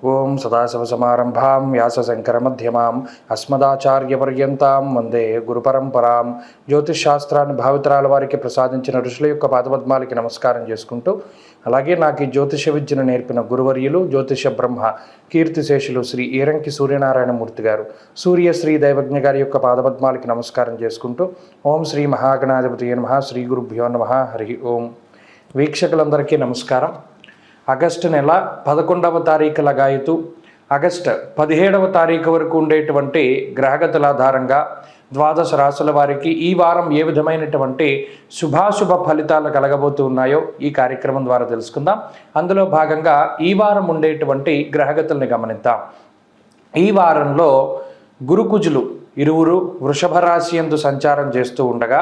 ఓం సదాశివసమారంభాం వ్యాసశంకరమధ్యమాం అస్మదాచార్యపర్యంతాం వందే గురుపరంపరాం. జ్యోతిషాస్త్రాన్ని భావితరాల వారికి ప్రసాదించిన ఋషుల యొక్క పాదపద్మాలకి నమస్కారం చేసుకుంటూ, అలాగే నాకు ఈ జ్యోతిష విద్యను నేర్పిన గురువర్యులు జ్యోతిష బ్రహ్మ కీర్తిశేషులు శ్రీ ఈరంకి సూర్యనారాయణమూర్తి గారు, సూర్యశ్రీ దైవజ్ఞ గారి యొక్క పాదపద్మాలకి నమస్కారం చేసుకుంటూ, ఓం శ్రీ మహాగణాధిపతి నమః, శ్రీ గురుభ్యో నమః, హరి ఓం. వీక్షకులందరికీ నమస్కారం. ఆగస్టు నెల 11వ తారీఖు లగాయతు ఆగస్టు 17వ తారీఖు వరకు ఉండేటువంటి గ్రహగతుల ఆధారంగా ద్వాదశ రాశుల వారికి ఈ వారం ఏ విధమైనటువంటి శుభాశుభ ఫలితాలు కలగబోతూ ఉన్నాయో ఈ కార్యక్రమం ద్వారా తెలుసుకుందాం. అందులో భాగంగా ఈ వారం ఉండేటువంటి గ్రహగతుల్ని గమనిద్దాం. ఈ వారంలో గురుకుజులు ఇరువురు వృషభ రాశి యందు సంచారం చేస్తూ ఉండగా,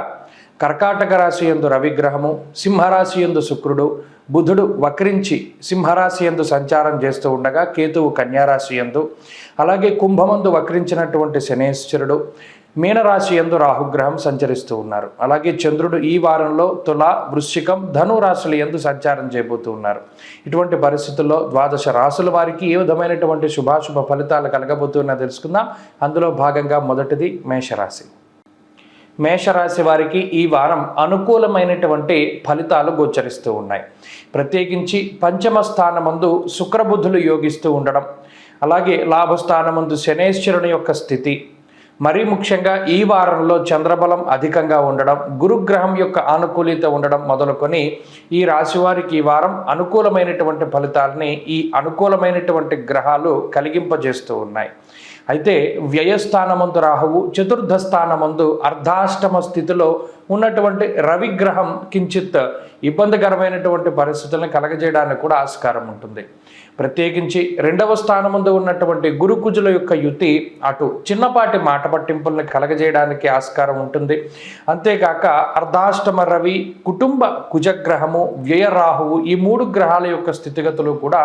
కర్కాటక రాశి యందు రవిగ్రహము, సింహరాశి యందు శుక్రుడు, బుధుడు వక్రించి సింహరాశి యందు సంచారం చేస్తూ ఉండగా కేతువు కన్యారాశి యందు, అలాగే కుంభమందు వక్రించినటువంటి శనేశ్వరుడు, మీనరాశి యందు రాహుగ్రహం సంచరిస్తూ ఉన్నారు. అలాగే చంద్రుడు ఈ వారంలో తుల, వృశ్చికం, ధను రాశుల యందు సంచారం చేయబోతూ ఉన్నారు. ఇటువంటి పరిస్థితుల్లో ద్వాదశ రాశుల వారికి ఏ విధమైనటువంటి శుభాశుభ ఫలితాలు కలగబోతున్నా తెలుసుకుందాం. అందులో భాగంగా మొదటిది మేషరాశి. మేషరాశి వారికి ఈ వారం అనుకూలమైనటువంటి ఫలితాలు గోచరిస్తూ ఉన్నాయి. ప్రత్యేకించి పంచమ స్థానమందు శుక్రబుధులు యోగిస్తూ ఉండడం, అలాగే లాభస్థానమందు శనేశ్వరుని యొక్క స్థితి, మరీ ముఖ్యంగా ఈ వారంలో చంద్రబలం అధికంగా ఉండడం, గురుగ్రహం యొక్క ఆనుకూలిత ఉండడం మొదలుకొని ఈ రాశి వారికి ఈ వారం అనుకూలమైనటువంటి ఫలితాలని ఈ అనుకూలమైనటువంటి గ్రహాలు కలిగింపజేస్తూ ఉన్నాయి. అయితే వ్యయస్థానమందు రాహువు, చతుర్థ స్థానమందు అర్ధాష్టమ స్థితిలో ఉన్నటువంటి రవిగ్రహం కించిత్ ఇబ్బందికరమైనటువంటి పరిస్థితులను కలగజేయడానికి కూడా ఆస్కారం ఉంటుంది. ప్రత్యేకించి రెండవ స్థానమందు ఉన్నటువంటి గురుకుజుల యొక్క యుతి అటు చిన్నపాటి మాట పట్టింపులను కలగజేయడానికి ఆస్కారం ఉంటుంది. అంతేకాక అర్ధాష్టమ రవి, కుటుంబ కుజగ్రహము, వ్యయరాహువు, ఈ మూడు గ్రహాల యొక్క స్థితిగతులు కూడా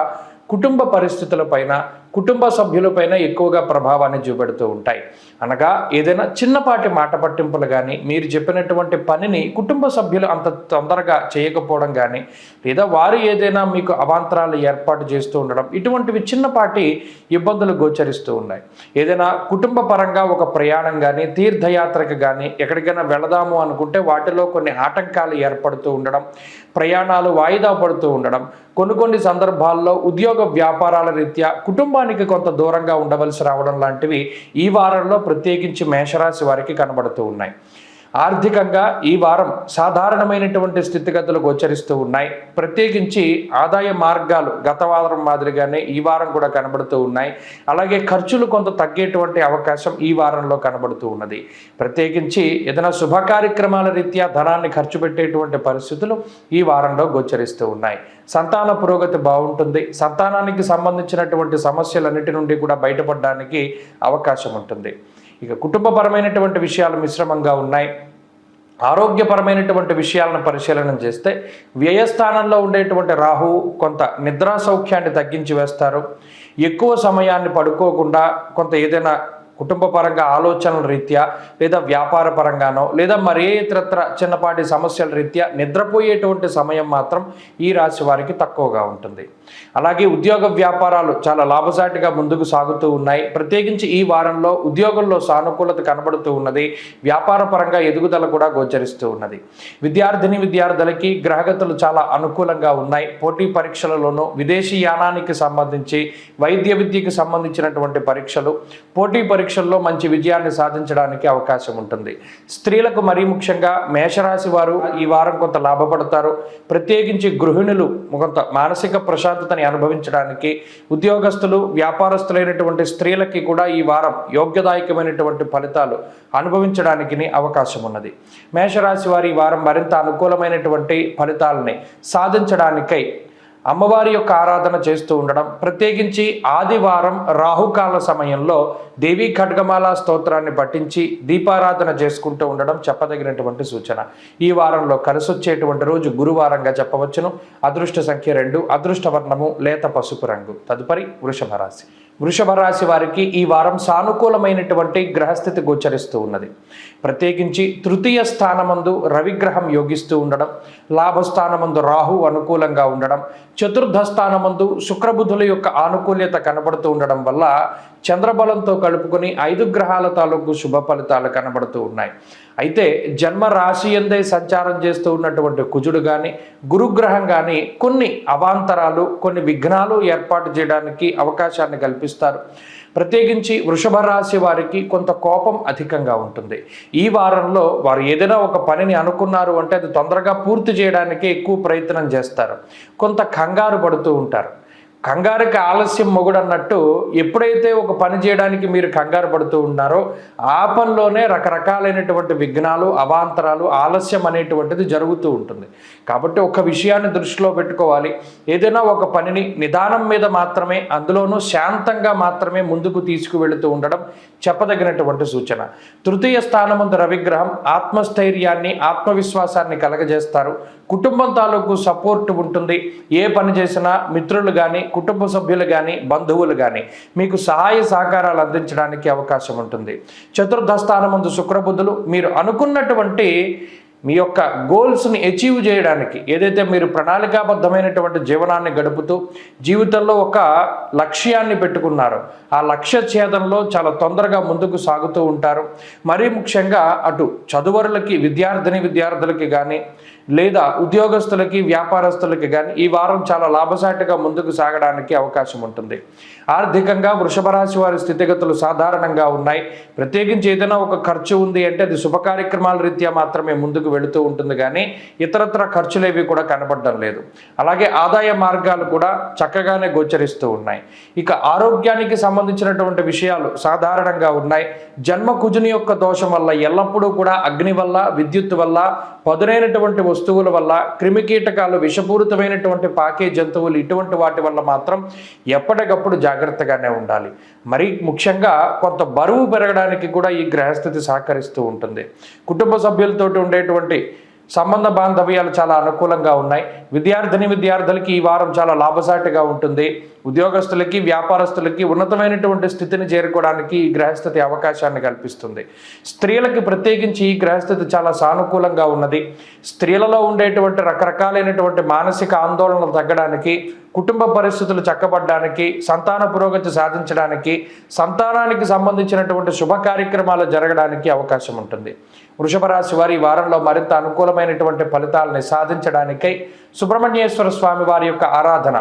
కుటుంబ పరిస్థితులపైన, కుటుంబ సభ్యులపైన ఎక్కువగా ప్రభావాన్ని చూపెడుతూ ఉంటాయి. అనగా ఏదైనా చిన్నపాటి మాట పట్టింపులు కానీ, మీరు చెప్పినటువంటి పనిని కుటుంబ సభ్యులు అంత తొందరగా చేయకపోవడం కానీ, లేదా వారు ఏదైనా మీకు అవాంతరాలు ఏర్పాటు చేస్తూ ఉండడం, ఇటువంటివి చిన్నపాటి ఇబ్బందులు గోచరిస్తూ ఉన్నాయి. ఏదైనా కుటుంబ పరంగా ఒక ప్రయాణం కానీ, తీర్థయాత్రకు కానీ ఎక్కడికైనా వెళదాము అనుకుంటే వాటిలో కొన్ని ఆటంకాలు ఏర్పడుతూ ఉండడం, ప్రయాణాలు వాయిదా పడుతూ ఉండడం, కొన్ని సందర్భాల్లో ఉద్యోగ వ్యాపారాల రీత్యా కుటుంబానికి కొంత దూరంగా ఉండవలసి రావడం లాంటివి ఈ వారంలో ప్రత్యేకించి మేషరాశి వారికి కనబడుతూ ఉన్నాయి. ఆర్థికంగా ఈ వారం సాధారణమైనటువంటి స్థితిగతులు గోచరిస్తూ ఉన్నాయి. ప్రత్యేకించి ఆదాయ మార్గాలు గత వారం మాదిరిగానే ఈ వారం కూడా కనబడుతూ ఉన్నాయి. అలాగే ఖర్చులు కొంత తగ్గేటువంటి అవకాశం ఈ వారంలో కనబడుతూ ఉన్నది. ప్రత్యేకించి ఏదైనా శుభ కార్యక్రమాల రీత్యా ధనాన్ని ఖర్చు పెట్టేటువంటి పరిస్థితులు ఈ వారంలో గోచరిస్తూ ఉన్నాయి. సంతాన పురోగతి బాగుంటుంది. సంతానానికి సంబంధించినటువంటి సమస్యలన్నిటి నుండి కూడా బయటపడడానికి అవకాశం ఉంటుంది. ఇక కుటుంబపరమైనటువంటి విషయాలు మిశ్రమంగా ఉన్నాయి. ఆరోగ్యపరమైనటువంటి విషయాలను పరిశీలన చేస్తే వ్యయస్థానంలో ఉండేటువంటి రాహువు కొంత నిద్రా సౌఖ్యాన్ని తగ్గించి వేస్తారు. ఎక్కువ సమయాన్ని పడుకోకుండా కొంత ఏదైనా కుటుంబ పరంగా ఆలోచనల రీత్యా, లేదా వ్యాపార పరంగానో, లేదా మరే ఇతరత్ర చిన్నపాటి సమస్యల రీత్యా నిద్రపోయేటువంటి సమయం మాత్రం ఈ రాశి వారికి తక్కువగా ఉంటుంది. అలాగే ఉద్యోగ వ్యాపారాలు చాలా లాభసాటిగా ముందుకు సాగుతూ ఉన్నాయి. ప్రత్యేకించి ఈ వారంలో ఉద్యోగంలో సానుకూలత కనబడుతూ ఉన్నది. వ్యాపార పరంగా ఎదుగుదల కూడా గోచరిస్తూ ఉన్నది. విద్యార్థులకి గ్రహగతులు చాలా అనుకూలంగా ఉన్నాయి. పోటీ పరీక్షలలోనూ, విదేశీ యానానికి సంబంధించి, వైద్య విద్యకి సంబంధించినటువంటి పరీక్షలు, పోటీ పరీక్షల్లో మంచి విజయాన్ని సాధించడానికి అవకాశం ఉంటుంది. స్త్రీలకు మరీ ముఖ్యంగా మేషరాశి వారు ఈ వారం కొంత లాభపడతారు. ప్రత్యేకించి గృహిణులు కొంత మానసిక ప్రశాంతతని అనుభవించడానికి, ఉద్యోగస్తులు, వ్యాపారస్తులైనటువంటి స్త్రీలకి కూడా ఈ వారం యోగ్యదాయకమైనటువంటి ఫలితాలు అనుభవించడానికి అవకాశం ఉన్నది. మేషరాశి వారి ఈ వారం మరింత అనుకూలమైనటువంటి ఫలితాలని సాధించడానికై అమ్మవారి యొక్క ఆరాధన చేస్తూ ఉండడం, ప్రత్యేకించి ఆదివారం రాహుకాల సమయంలో దేవీ ఖడ్గమాల స్తోత్రాన్ని పఠించి దీపారాధన చేసుకుంటూ ఉండడం చెప్పదగినటువంటి సూచన. ఈ వారంలో కలిసొచ్చేటువంటి రోజు గురువారంగా చెప్పవచ్చును. అదృష్ట సంఖ్య 2, అదృష్ట వర్ణము లేత పసుపు రంగు. తదుపరి వృషభ రాశి. వృషభ రాశి వారికి ఈ వారం సానుకూలమైనటువంటి గ్రహస్థితి గోచరిస్తూ ఉన్నది. ప్రత్యేకించి తృతీయ స్థానమందు రవిగ్రహం యోగిస్తూ ఉండడం, లాభస్థానమందు రాహు అనుకూలంగా ఉండడం, చతుర్థ స్థానమందు శుక్రబుధుల యొక్క ఆనుకూల్యత కనబడుతూ ఉండడం వల్ల చంద్రబలంతో కలుపుకొని 5 గ్రహాల తాలూకు శుభ ఫలితాలు కనబడుతూ ఉన్నాయి. అయితే జన్మ రాశి ఎందే సంచారం చేస్తూ ఉన్నటువంటి కుజుడు కానీ గురుగ్రహం కానీ కొన్ని అవాంతరాలు, కొన్ని విఘ్నాలు ఏర్పాటు చేయడానికి అవకాశాన్ని కల్పిస్తారు. ప్రత్యేకించి వృషభ రాశి వారికి కొంత కోపం అధికంగా ఉంటుంది. ఈ వారంలో వారు ఏదైనా ఒక పనిని అనుకున్నారు అంటే అది తొందరగా పూర్తి చేయడానికి ఎక్కువ ప్రయత్నం చేస్తారు. కొంత కంగారు పడుతూ ఉంటారు. కంగారుకి ఆలస్యం మొగుడు అన్నట్టు ఎప్పుడైతే ఒక పని చేయడానికి మీరు కంగారు పడుతూ ఉన్నారో ఆ పనిలోనే రకరకాలైనటువంటి విఘ్నాలు, అవాంతరాలు, ఆలస్యం అనేటువంటిది జరుగుతూ ఉంటుంది. కాబట్టి ఒక విషయాన్ని దృష్టిలో పెట్టుకోవాలి. ఏదైనా ఒక పనిని నిదానం మీద మాత్రమే, అందులోనూ శాంతంగా మాత్రమే ముందుకు తీసుకువెళుతూ ఉండడం చెప్పదగినటువంటి సూచన. తృతీయ స్థానమందు రవిగ్రహం ఆత్మస్థైర్యాన్ని, ఆత్మవిశ్వాసాన్ని కలగజేస్తారు. కుటుంబం తాలూకు సపోర్ట్ ఉంటుంది. ఏ పని చేసినా మిత్రులు కానీ, కుటుంబ సభ్యులు కానీ, బంధువులు కానీ మీకు సహాయ సహకారాలు అందించడానికి అవకాశం ఉంటుంది. చతుర్థ స్థానమందు శుక్రబుధులు మీరు అనుకున్నటువంటి మీ యొక్క గోల్స్ని అచీవ్ చేయడానికి, ఏదైతే మీరు ప్రణాళికాబద్ధమైనటువంటి జీవనాన్ని గడుపుతూ జీవితంలో ఒక లక్ష్యాన్ని పెట్టుకున్నారో ఆ లక్ష్య ఛేదంలో చాలా తొందరగా ముందుకు సాగుతూ ఉంటారు. మరీ ముఖ్యంగా అటు చదువరులకి, విద్యార్థులకి కానీ లేదా ఉద్యోగస్తులకి, వ్యాపారస్తులకి కానీ ఈ వారం చాలా లాభసాటిగా ముందుకు సాగడానికి అవకాశం ఉంటుంది. ఆర్థికంగా వృషభ రాశి వారి స్థితిగతులు సాధారణంగా ఉన్నాయి. ప్రత్యేకించి ఏదైనా ఒక ఖర్చు ఉంది అంటే అది శుభ కార్యక్రమాల రీత్యా మాత్రమే ముందుకు వెళుతూ ఉంటుంది, కానీ ఇతరత్ర ఖర్చులేవి కూడా కనబడడం లేదు. అలాగే ఆదాయ మార్గాలు కూడా చక్కగానే గోచరిస్తూ ఉన్నాయి. ఇక ఆరోగ్యానికి సంబంధించినటువంటి విషయాలు సాధారణంగా ఉన్నాయి. జన్మ కుజుని యొక్క దోషం వల్ల ఎల్లప్పుడూ కూడా అగ్ని వల్ల, విద్యుత్ వల్ల, పదునైనటువంటి వస్తువుల వల్ల, క్రిమికీటకాలు, విషపూరితమైనటువంటి పాకే జంతువులు, ఇటువంటి వాటి వల్ల మాత్రం ఎప్పటికప్పుడు జాగ్రత్తగానే ఉండాలి. మరి ముఖ్యంగా కొంత బరువు పెరగడానికి కూడా ఈ గ్రహస్థితి సహకరిస్తూ ఉంటుంది. కుటుంబ సభ్యులతోటి ఉండేటువంటి సంబంధ బాంధవ్యాలు చాలా అనుకూలంగా ఉన్నాయి. విద్యార్థులకి ఈ వారం చాలా లాభసాటిగా ఉంటుంది. ఉద్యోగస్తులకి, వ్యాపారస్తులకి ఉన్నతమైనటువంటి స్థితిని చేరుకోవడానికి ఈ గ్రహస్థితి అవకాశాన్ని కల్పిస్తుంది. స్త్రీలకి ప్రత్యేకించి ఈ గ్రహస్థితి చాలా సానుకూలంగా ఉన్నది. స్త్రీలలో ఉండేటువంటి రకరకాలైనటువంటి మానసిక ఆందోళనలు తగ్గడానికి, కుటుంబ పరిస్థితులు చక్కబడడానికి, సంతాన పురోగతి సాధించడానికి, సంతానానికి సంబంధించినటువంటి శుభ కార్యక్రమాలు జరగడానికి అవకాశం ఉంటుంది. వృషభ రాశి వారి ఈ వారంలో మరింత అనుకూలమైనటువంటి ఫలితాలని సాధించడానికై సుబ్రహ్మణ్యేశ్వర స్వామి వారి యొక్క ఆరాధన,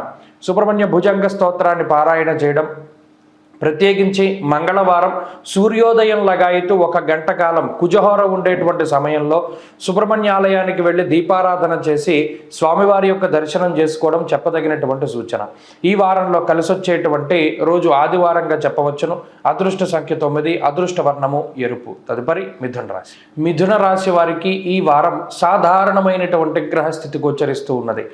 సుబ్రహ్మణ్య భుజంగ స్తోత్రాన్ని పారాయణ చేయడం, ప్రత్యేకించి మంగళవారం సూర్యోదయం లగాయితూ 1 గంట కాలం కుజహోర ఉండేటువంటి సమయంలో సుబ్రహ్మణ్యాలయానికి వెళ్ళి దీపారాధన చేసి స్వామివారి యొక్క దర్శనం చేసుకోవడం చెప్పదగినటువంటి సూచన. ఈ వారంలో కలిసొచ్చేటువంటి రోజు ఆదివారంగా చెప్పవచ్చును. అదృష్ట సంఖ్య 9, అదృష్ట వర్ణము ఎరుపు. తదుపరి మిథున రాశి. మిథున రాశి వారికి ఈ వారం సాధారణమైనటువంటి గ్రహస్థితి గోచరిస్తూ ఉన్నది.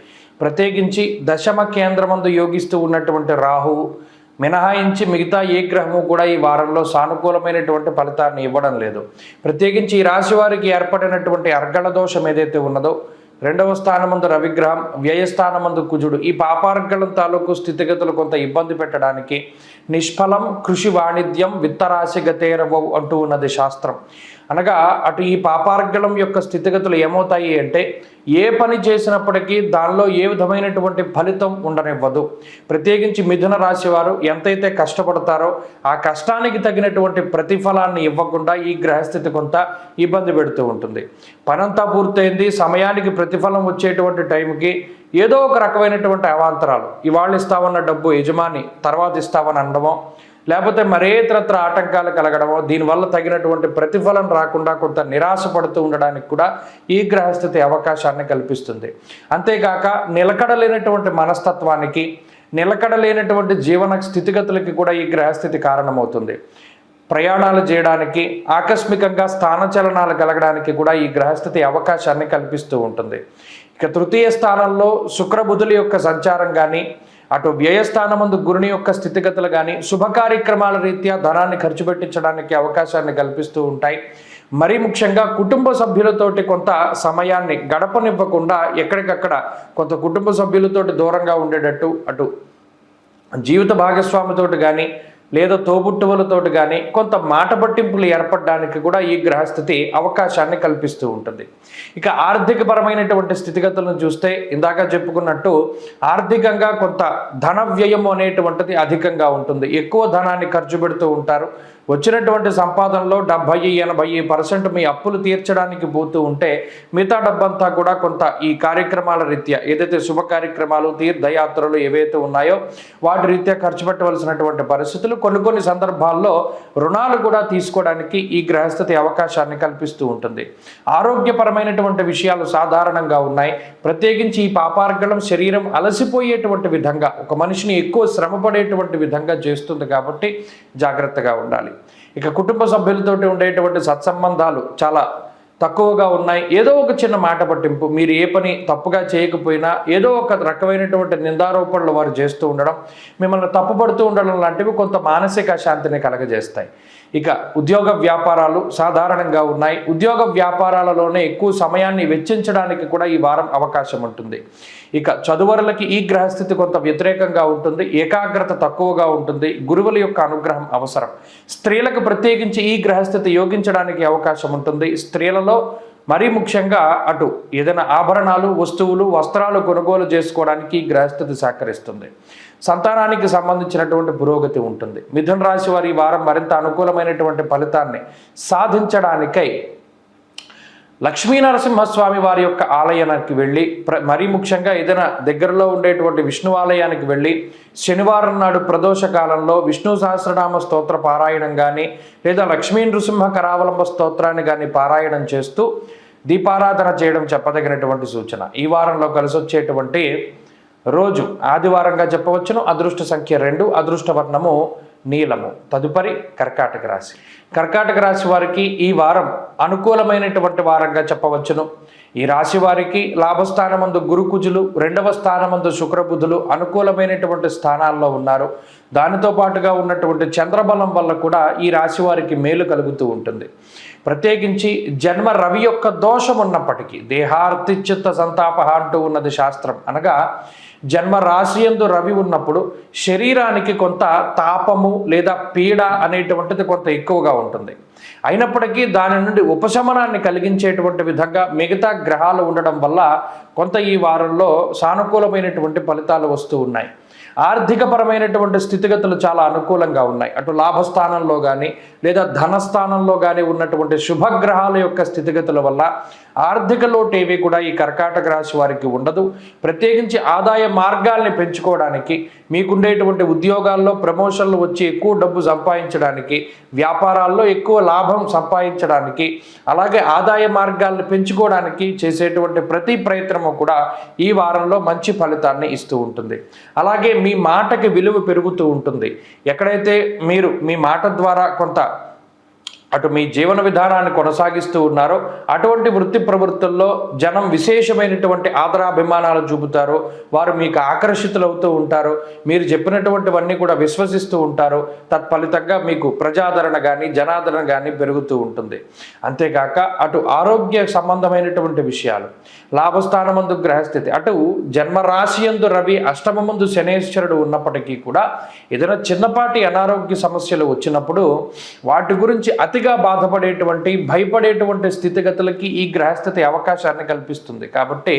ప్రత్యేకించి దశమ కేంద్రమందు యోగిస్తూ ఉన్నటువంటి రాహువు మినహాయించి మిగతా ఏ గ్రహము కూడా ఈ వారంలో సానుకూలమైనటువంటి ఫలితాన్ని ఇవ్వడం లేదు. ప్రత్యేకించి ఈ రాశి వారికి ఏర్పడినటువంటి అర్గళ దోషం ఏదైతే ఉన్నదో, 2వ స్థానమందు రవిగ్రహం, వ్యయస్థానమందు కుజుడు, ఈ పాపార్గళం తాలూకు స్థితిగతులు కొంత ఇబ్బంది పెట్టడానికి, నిష్ఫలం కృషి వాణిజ్యం విత్తరాశి గతేరవవు అంటూ ఉన్నది శాస్త్రం. అనగా అటు ఈ పాపార్గళం యొక్క స్థితిగతులు ఏమవుతాయి అంటే ఏ పని చేసినప్పటికీ దానిలో ఏ విధమైనటువంటి ఫలితం ఉండనివ్వదు. ప్రత్యేకించి మిథున రాశి వారు ఎంతైతే కష్టపడతారో ఆ కష్టానికి తగినటువంటి ప్రతిఫలాన్ని ఇవ్వకుండా ఈ గ్రహస్థితి కొంత ఇబ్బంది పెడుతూ ఉంటుంది. పనంతా పూర్తయింది, సమయానికి ప్రతిఫలం వచ్చేటువంటి టైంకి ఏదో ఒక రకమైనటువంటి అవాంతరాలు, ఇవాళ ఇస్తామన్న డబ్బు యజమాని తర్వాత ఇస్తామని అనడమో, లేకపోతే మరేతరత్ర ఆటంకాలు కలగడమో, దీనివల్ల తగినటువంటి ప్రతిఫలం రాకుండా కొంత నిరాశ పడుతూ ఉండడానికి కూడా ఈ గ్రహస్థితి అవకాశాన్ని కల్పిస్తుంది. అంతేకాక నిలకడలేనటువంటి మనస్తత్వానికి, నిలకడలేనటువంటి జీవన స్థితిగతులకి కూడా ఈ గ్రహస్థితి కారణమవుతుంది. ప్రయాణాలు చేయడానికి, ఆకస్మికంగా స్థానచలనాలు కలగడానికి కూడా ఈ గ్రహస్థితి అవకాశాన్ని కల్పిస్తూ ఉంటుంది. ఇక తృతీయ స్థానంలో శుక్రబుధుల యొక్క సంచారం కానీ, అటు వ్యయస్థానమందు గురుని యొక్క స్థితిగతులు కానీ శుభ కార్యక్రమాల రీత్యా ధనాన్ని ఖర్చు పెట్టించడానికి అవకాశాన్ని కల్పిస్తూ ఉంటాయి. మరీ ముఖ్యంగా కుటుంబ సభ్యులతోటి కొంత సమయాన్ని గడపనివ్వకుండా ఎక్కడికక్కడ కొంత కుటుంబ సభ్యులతోటి దూరంగా ఉండేటట్టు, అటు జీవిత భాగస్వామితోటి కానీ లేదా తోబుట్టువులతోటి కానీ కొంత మాట పట్టింపులు ఏర్పడడానికి కూడా ఈ గ్రహస్థితి అవకాశాన్ని కల్పిస్తూ ఉంటుంది. ఇక ఆర్థికపరమైనటువంటి స్థితిగతులను చూస్తే ఇందాక చెప్పుకున్నట్టు ఆర్థికంగా కొంత ధన వ్యయం అనేటువంటిది అధికంగా ఉంటుంది. ఎక్కువ ధనాన్ని ఖర్చు పెడుతూ ఉంటారు. వచ్చినటువంటి సంపాదనలో 70-80% మీ అప్పులు తీర్చడానికి పోతూ ఉంటే మిగతా డబ్బంతా కూడా కొంత ఈ కార్యక్రమాల రీత్యా ఏదైతే శుభ కార్యక్రమాలు తీర్థయాత్రలు ఏవైతే ఉన్నాయో వాటి రీత్యా ఖర్చు పెట్టవలసినటువంటి పరిస్థితులు కొన్ని సందర్భాల్లో రుణాలు కూడా తీసుకోవడానికి ఈ గ్రహస్థితి అవకాశాన్ని కల్పిస్తూ ఉంటుంది. ఆరోగ్యపరమైనటువంటి విషయాలు సాధారణంగా ఉన్నాయి. ప్రత్యేకించి ఈ పాపార్గళం శరీరం అలసిపోయేటువంటి విధంగా ఒక మనిషిని ఎక్కువ శ్రమపడేటువంటి విధంగా చేస్తుంది కాబట్టి జాగ్రత్తగా ఉండాలి. ఇక కుటుంబ సభ్యులతోటి ఉండేటువంటి సత్సంబంధాలు చాలా తక్కువగా ఉన్నాయి. ఏదో ఒక చిన్న మాట పట్టింపు, మీరు ఏ పని తప్పుగా చేయకపోయినా ఏదో ఒక రకమైనటువంటి నిందారోపణలు వారు చేస్తూ ఉండడం, మిమ్మల్ని తప్పుపడుతూ ఉండడం లాంటివి కొంత మానసిక శాంతిని కలగజేస్తాయి. ఇక ఉద్యోగ వ్యాపారాలు సాధారణంగా ఉన్నాయి. ఉద్యోగ వ్యాపారాలలోనే ఎక్కువ సమయాన్ని వెచ్చించడానికి కూడా ఈ వారం అవకాశం ఉంటుంది. ఇక చదువరులకి ఈ గ్రహస్థితి కొంత వ్యతిరేకంగా ఉంటుంది. ఏకాగ్రత తక్కువగా ఉంటుంది. గురువుల యొక్క అనుగ్రహం అవసరం. స్త్రీలకు ప్రత్యేకించి ఈ గ్రహస్థితి యోగించడానికి అవకాశం ఉంటుంది. స్త్రీలలో మరీ ముఖ్యంగా అటు ఏదైనా ఆభరణాలు, వస్తువులు, వస్త్రాలు కొనుగోలు చేసుకోవడానికి గ్రహస్థితి సహకరిస్తుంది. సంతానానికి సంబంధించినటువంటి పురోగతి ఉంటుంది. మిథున రాశి వారి ఈ వారం మరింత అనుకూలమైనటువంటి ఫలితాన్ని సాధించడానికై లక్ష్మీనరసింహస్వామి వారి యొక్క ఆలయానికి వెళ్ళి మరీ ముఖ్యంగా ఏదైనా దగ్గరలో ఉండేటువంటి విష్ణు ఆలయానికి వెళ్ళి శనివారం నాడు ప్రదోష కాలంలో విష్ణు సహస్రనామ స్తోత్ర పారాయణం కానీ లేదా లక్ష్మీ నృసింహ కరావలంబ స్తోత్రాన్ని కానీ పారాయణం చేస్తూ దీపారాధన చేయడం చెప్పదగినటువంటి సూచన. ఈ వారంలో కలిసి వచ్చేటువంటి రోజు ఆదివారంగా చెప్పవచ్చును. అదృష్ట సంఖ్య 2, అదృష్ట వర్ణము నీలము. తదుపరి కర్కాటక రాశి. కర్కాటక రాశి వారికి ఈ వారం అనుకూలమైనటువంటి వారంగా చెప్పవచ్చును. ఈ రాశి వారికి లాభస్థానమందు గురుకుజులు, 2వ స్థానమందు శుక్రబుధులు అనుకూలమైనటువంటి స్థానాల్లో ఉన్నారు. దానితో పాటుగా ఉన్నటువంటి చంద్రబలం వల్ల కూడా ఈ రాశి వారికి మేలు కలుగుతూ ఉంటుంది. ప్రత్యేకించి జన్మ రవి యొక్క దోషం ఉన్నప్పటికీ దేహార్తిచిత్త సంతాప అంటూ ఉన్నది శాస్త్రం. అనగా జన్మ రాశియందు రవి ఉన్నప్పుడు శరీరానికి కొంత తాపము లేదా పీడ అనేటువంటిది కొంత ఎక్కువగా ఉంటుంది. అయినప్పటికీ దాని నుండి ఉపశమనాన్ని కలిగించేటువంటి విధంగా మిగతా గ్రహాలు ఉండడం వల్ల కొంత ఈ వారంలో సానుకూలమైనటువంటి ఫలితాలు వస్తూ ఉన్నాయి. ఆర్థికపరమైనటువంటి స్థితిగతులు చాలా అనుకూలంగా ఉన్నాయి. అటు లాభస్థానంలో కానీ లేదా ధనస్థానంలో కానీ ఉన్నటువంటి శుభగ్రహాల యొక్క స్థితిగతుల వల్ల ఆర్థిక లోటు ఏవి కూడా ఈ కర్కాటక రాశి వారికి ఉండదు. ప్రత్యేకించి ఆదాయ మార్గాల్ని పెంచుకోవడానికి, మీకుండేటువంటి ఉద్యోగాల్లో ప్రమోషన్లు వచ్చి ఎక్కువ డబ్బు సంపాదించడానికి, వ్యాపారాల్లో ఎక్కువ లాభం సంపాదించడానికి, అలాగే ఆదాయ మార్గాలను పెంచుకోవడానికి చేసేటువంటి ప్రతి ప్రయత్నము కూడా ఈ వారంలో మంచి ఫలితాన్ని ఇస్తూ ఉంటుంది. అలాగే మీ మాటకి విలువ పెరుగుతూ ఉంటుంది. ఎక్కడైతే మీరు మీ మాట ద్వారా కొంత అటు మీ జీవన విధానాన్ని కొనసాగిస్తూ ఉన్నారో అటువంటి వృత్తి ప్రవృత్తుల్లో జనం విశేషమైనటువంటి ఆదరాభిమానాలు చూపుతారు. వారు మీకు ఆకర్షితులవుతూ ఉంటారు. మీరు చెప్పినటువంటివన్నీ కూడా విశ్వసిస్తూ ఉంటారు. తత్ఫలితంగా మీకు ప్రజాదరణ కానీ జనాదరణ కానీ పెరుగుతూ ఉంటుంది. అంతేకాక అటు ఆరోగ్య సంబంధమైనటువంటి విషయాలు, లాభస్థానమందు గ్రహస్థితి, అటు జన్మరాశియందు రవి, అష్టమమందు శనేశ్వరుడు ఉన్నప్పటికీ కూడా ఏదైనా చిన్నపాటి అనారోగ్య సమస్యలు వచ్చినప్పుడు వాటి గురించి అతిగా బాధపడేటువంటి భయపడేటువంటి స్థితిగతులకి ఈ గ్రహస్థితి అవకాశాన్ని కల్పిస్తుంది. కాబట్టి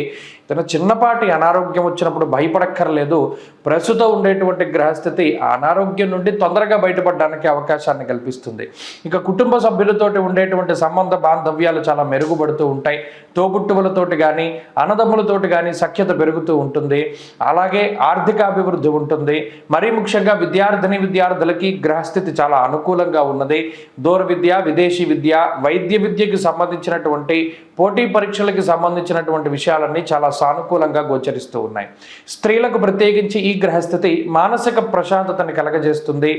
తన చిన్నపాటి అనారోగ్యం వచ్చినప్పుడు భయపడక్కర్లేదు. ప్రస్తుతం ఉండేటువంటి గ్రహస్థితి ఆ అనారోగ్యం నుండి తొందరగా బయటపడడానికి అవకాశాన్ని కల్పిస్తుంది. ఇక కుటుంబ సభ్యులతోటి ఉండేటువంటి సంబంధ బాంధవ్యాలు చాలా మెరుగుపడుతూ ఉంటాయి. తోబుట్టువులతోటి కానీ అన్నదమ్ములతోటి కానీ సఖ్యత పెరుగుతూ ఉంటుంది. అలాగే ఆర్థిక అభివృద్ధి ఉంటుంది. మరీ ముఖ్యంగా విద్యార్థులకి గ్రహస్థితి చాలా అనుకూలంగా ఉన్నది. దూర విద్య, విదేశీ విద్య, వైద్య విద్యకి సంబంధించినటువంటి పోటీ పరీక్షలకు సంబంధించినటువంటి విషయాలన్నీ చాలా సానుకూలంగా గోచరిస్తూ ఉన్నాయి. స్త్రీలకు ప్రత్యేకించి ఈ గ్రహస్థితి మానసిక ప్రశాంతతని కలగజేస్తుంది.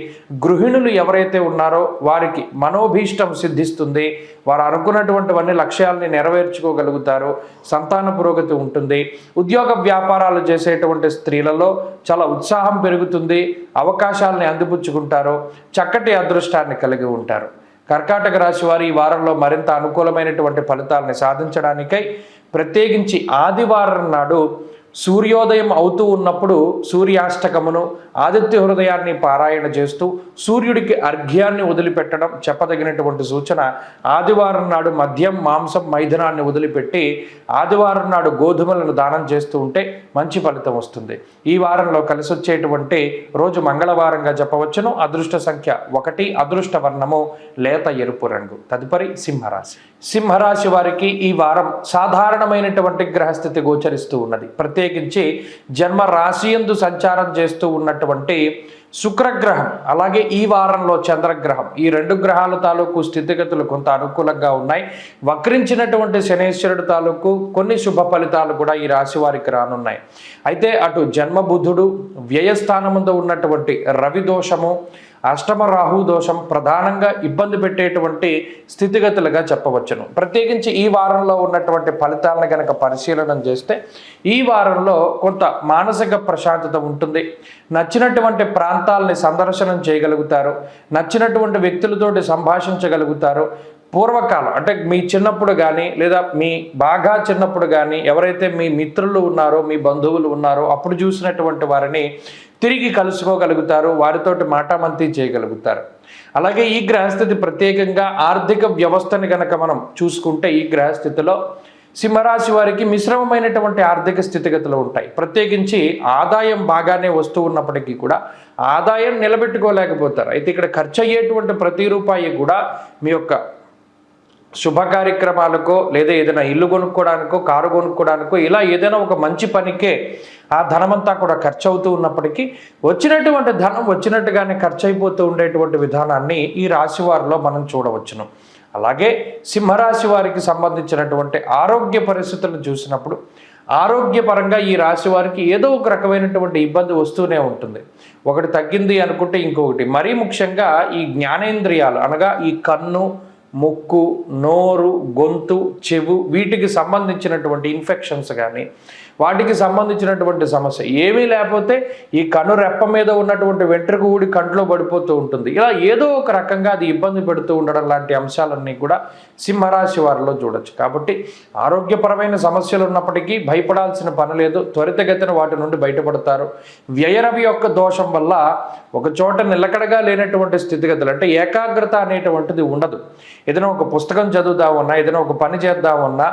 గృహిణులు ఎవరైతే ఉన్నారో వారికి మనోభీష్టం సిద్ధిస్తుంది. వారు అనుకున్నటువంటివన్నీ లక్ష్యాలని నెరవేర్చుకోగలుగుతారు. సంతాన పురోగతి ఉంటుంది. ఉద్యోగ వ్యాపారాలు చేసేటువంటి స్త్రీలలో చాలా ఉత్సాహం పెరుగుతుంది. అవకాశాలని అందిపుచ్చుకుంటారు. చక్కటి అదృష్టాన్ని కలిగి ఉంటారు. కర్కాటక రాశి వారు ఈ వారంలో మరింత అనుకూలమైనటువంటి ఫలితాలని సాధించడానికై ప్రత్యేకించి ఆదివారం నాడు సూర్యోదయం అవుతూ ఉన్నప్పుడు సూర్యాష్టకమును ఆదిత్య హృదయాన్ని పారాయణ చేస్తూ సూర్యుడికి అర్ఘ్యాన్ని వదిలిపెట్టడం చెప్పదగినటువంటి సూచన. ఆదివారం నాడు మద్యం మాంసం మైథునాన్ని వదిలిపెట్టి ఆదివారం నాడు గోధుమలను దానం చేస్తూ ఉంటే మంచి ఫలితం వస్తుంది. ఈ వారంలో కలిసి వచ్చేటువంటి రోజు మంగళవారంగా చెప్పవచ్చును. అదృష్ట సంఖ్య 1, అదృష్ట వర్ణము లేత ఎరుపు రంగు. తదుపరి సింహరాశి. సింహరాశి వారికి ఈ వారం సాధారణమైనటువంటి గ్రహస్థితి గోచరిస్తూ ఉన్నది. ప్రత్యేకించి జన్మ రాశియందు సంచారం చేస్తూ ఉన్నటువంటి శుక్రగ్రహం, అలాగే ఈ వారంలో చంద్రగ్రహం, ఈ 2 గ్రహాల తాలూకు స్థితిగతులు కొంత అనుకూలంగా ఉన్నాయి. వక్రించినటువంటి శనేశ్వరుడు తాలూకు కొన్ని శుభ ఫలితాలు కూడా ఈ రాశి వారికి రానున్నాయి. అయితే అటు జన్మబుధుడు, వ్యయస్థానముందు ఉన్నటువంటి రవి దోషము, అష్టమ రాహు దోషం ప్రధానంగా ఇబ్బంది పెట్టేటువంటి స్థితిగతులుగా చెప్పవచ్చును. ప్రత్యేకించి ఈ వారంలో ఉన్నటువంటి ఫలితాలను కనుక పరిశీలన చేస్తే ఈ వారంలో కొంత మానసిక ప్రశాంతత ఉంటుంది. నచ్చినటువంటి ప్రాంతాలని సందర్శనం చేయగలుగుతారు. నచ్చినటువంటి వ్యక్తులతోటి సంభాషించగలుగుతారు. పూర్వకాలం అంటే మీ చిన్నప్పుడు కానీ లేదా మీ బాగా చిన్నప్పుడు కానీ ఎవరైతే మీ మిత్రులు ఉన్నారో, మీ బంధువులు ఉన్నారో అప్పుడు చూసినటువంటి వారిని తిరిగి కలుసుకోగలుగుతారు. వారితోటి మాటామంతి చేయగలుగుతారు. అలాగే ఈ గ్రహస్థితి ప్రత్యేకంగా ఆర్థిక వ్యవస్థని కనుక మనం చూసుకుంటే ఈ గ్రహస్థితిలో సింహరాశి వారికి మిశ్రమమైనటువంటి ఆర్థిక స్థితిగతులు ఉంటాయి. ప్రత్యేకించి ఆదాయం బాగానే వస్తూ ఉన్నప్పటికీ కూడా ఆదాయం నిలబెట్టుకోలేకపోతారు. అయితే ఇక్కడ ఖర్చు అయ్యేటువంటి ప్రతి రూపాయి కూడా మీ యొక్క శుభ కార్యక్రమాలకో లేదా ఏదైనా ఇల్లు కొనుక్కోవడానికో, కారు కొనుక్కోవడానికో, ఇలా ఏదైనా ఒక మంచి పనికే ఆ ధనమంతా కూడా ఖర్చు అవుతూ ఉన్నప్పటికీ వచ్చినటువంటి ధనం వచ్చినట్టుగానే ఖర్చు అయిపోతూ ఉండేటువంటి విధానాన్ని ఈ రాశి వారిలో మనం చూడవచ్చును. అలాగే సింహరాశి వారికి సంబంధించినటువంటి ఆరోగ్య పరిస్థితులను చూసినప్పుడు ఆరోగ్యపరంగా ఈ రాశి వారికి ఏదో ఒక రకమైనటువంటి ఇబ్బంది వస్తూనే ఉంటుంది. ఒకటి తగ్గింది అనుకుంటే ఇంకొకటి. మరీ ముఖ్యంగా ఈ జ్ఞానేంద్రియాలు అనగా ఈ కన్ను, ముక్కు, నోరు, గొంతు, చెవు వీటికి సంబంధించినటువంటి ఇన్ఫెక్షన్స్ కానీ వాటికి సంబంధించినటువంటి సమస్య ఏమీ లేకపోతే ఈ కన్ను రెప్ప మీద ఉన్నటువంటి వెంట్రుక ఊడి కంట్లో పడిపోతూ ఉంటుంది. ఇలా ఏదో ఒక రకంగా అది ఇబ్బంది పెడుతూ ఉండడం లాంటి అంశాలన్నీ కూడా సింహరాశి వారిలో చూడొచ్చు. కాబట్టి ఆరోగ్యపరమైన సమస్యలు ఉన్నప్పటికీ భయపడాల్సిన పని లేదు. త్వరితగతిన వాటి నుండి బయటపడతారు. వ్యయరవి యొక్క దోషం వల్ల ఒక చోట నిలకడగా లేనటువంటి స్థితిగతులు అంటే ఏకాగ్రత అనేటువంటిది ఉండదు. ఏదైనా ఒక పుస్తకం చదువుదామన్నా, ఏదైనా ఒక పని చేద్దామన్నా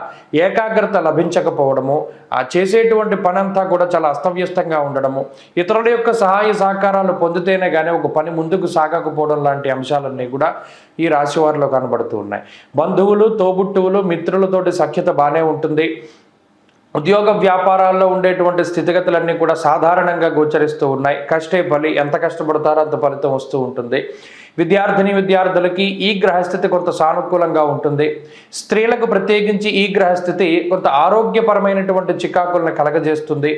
ఏకాగ్రత లభించకపోవడము, ఆ చేసేటువంటి పని అంతా కూడా చాలా అస్తవ్యస్తంగా ఉండడము, ఇతరుల యొక్క సహాయ సహకారాలు పొందితేనే కానీ ఒక పని ముందుకు సాగకపోవడం లాంటి అంశాలన్నీ కూడా ఈ రాశి వారిలో కనబడుతూ ఉన్నాయి. బంధువులు, తోబుట్టువులు, మిత్రులతోటి సఖ్యత బాగానే ఉంటుంది. ఉద్యోగ వ్యాపారాల్లో ఉండేటువంటి స్థితిగతులన్నీ కూడా సాధారణంగా గోచరిస్తూ ఉన్నాయి. కష్టే ఫలి, ఎంత కష్టపడతారో అంత ఫలితం వస్తూ ఉంటుంది. విద్యార్థులకి ఈ గ్రహస్థితి కొంత సానుకూలంగా ఉంటుంది. స్త్రీలకు ప్రత్యేకించి ఈ గ్రహస్థితి కొంత ఆరోగ్యపరమైనటువంటి చికాకులను కలగజేస్తుంది.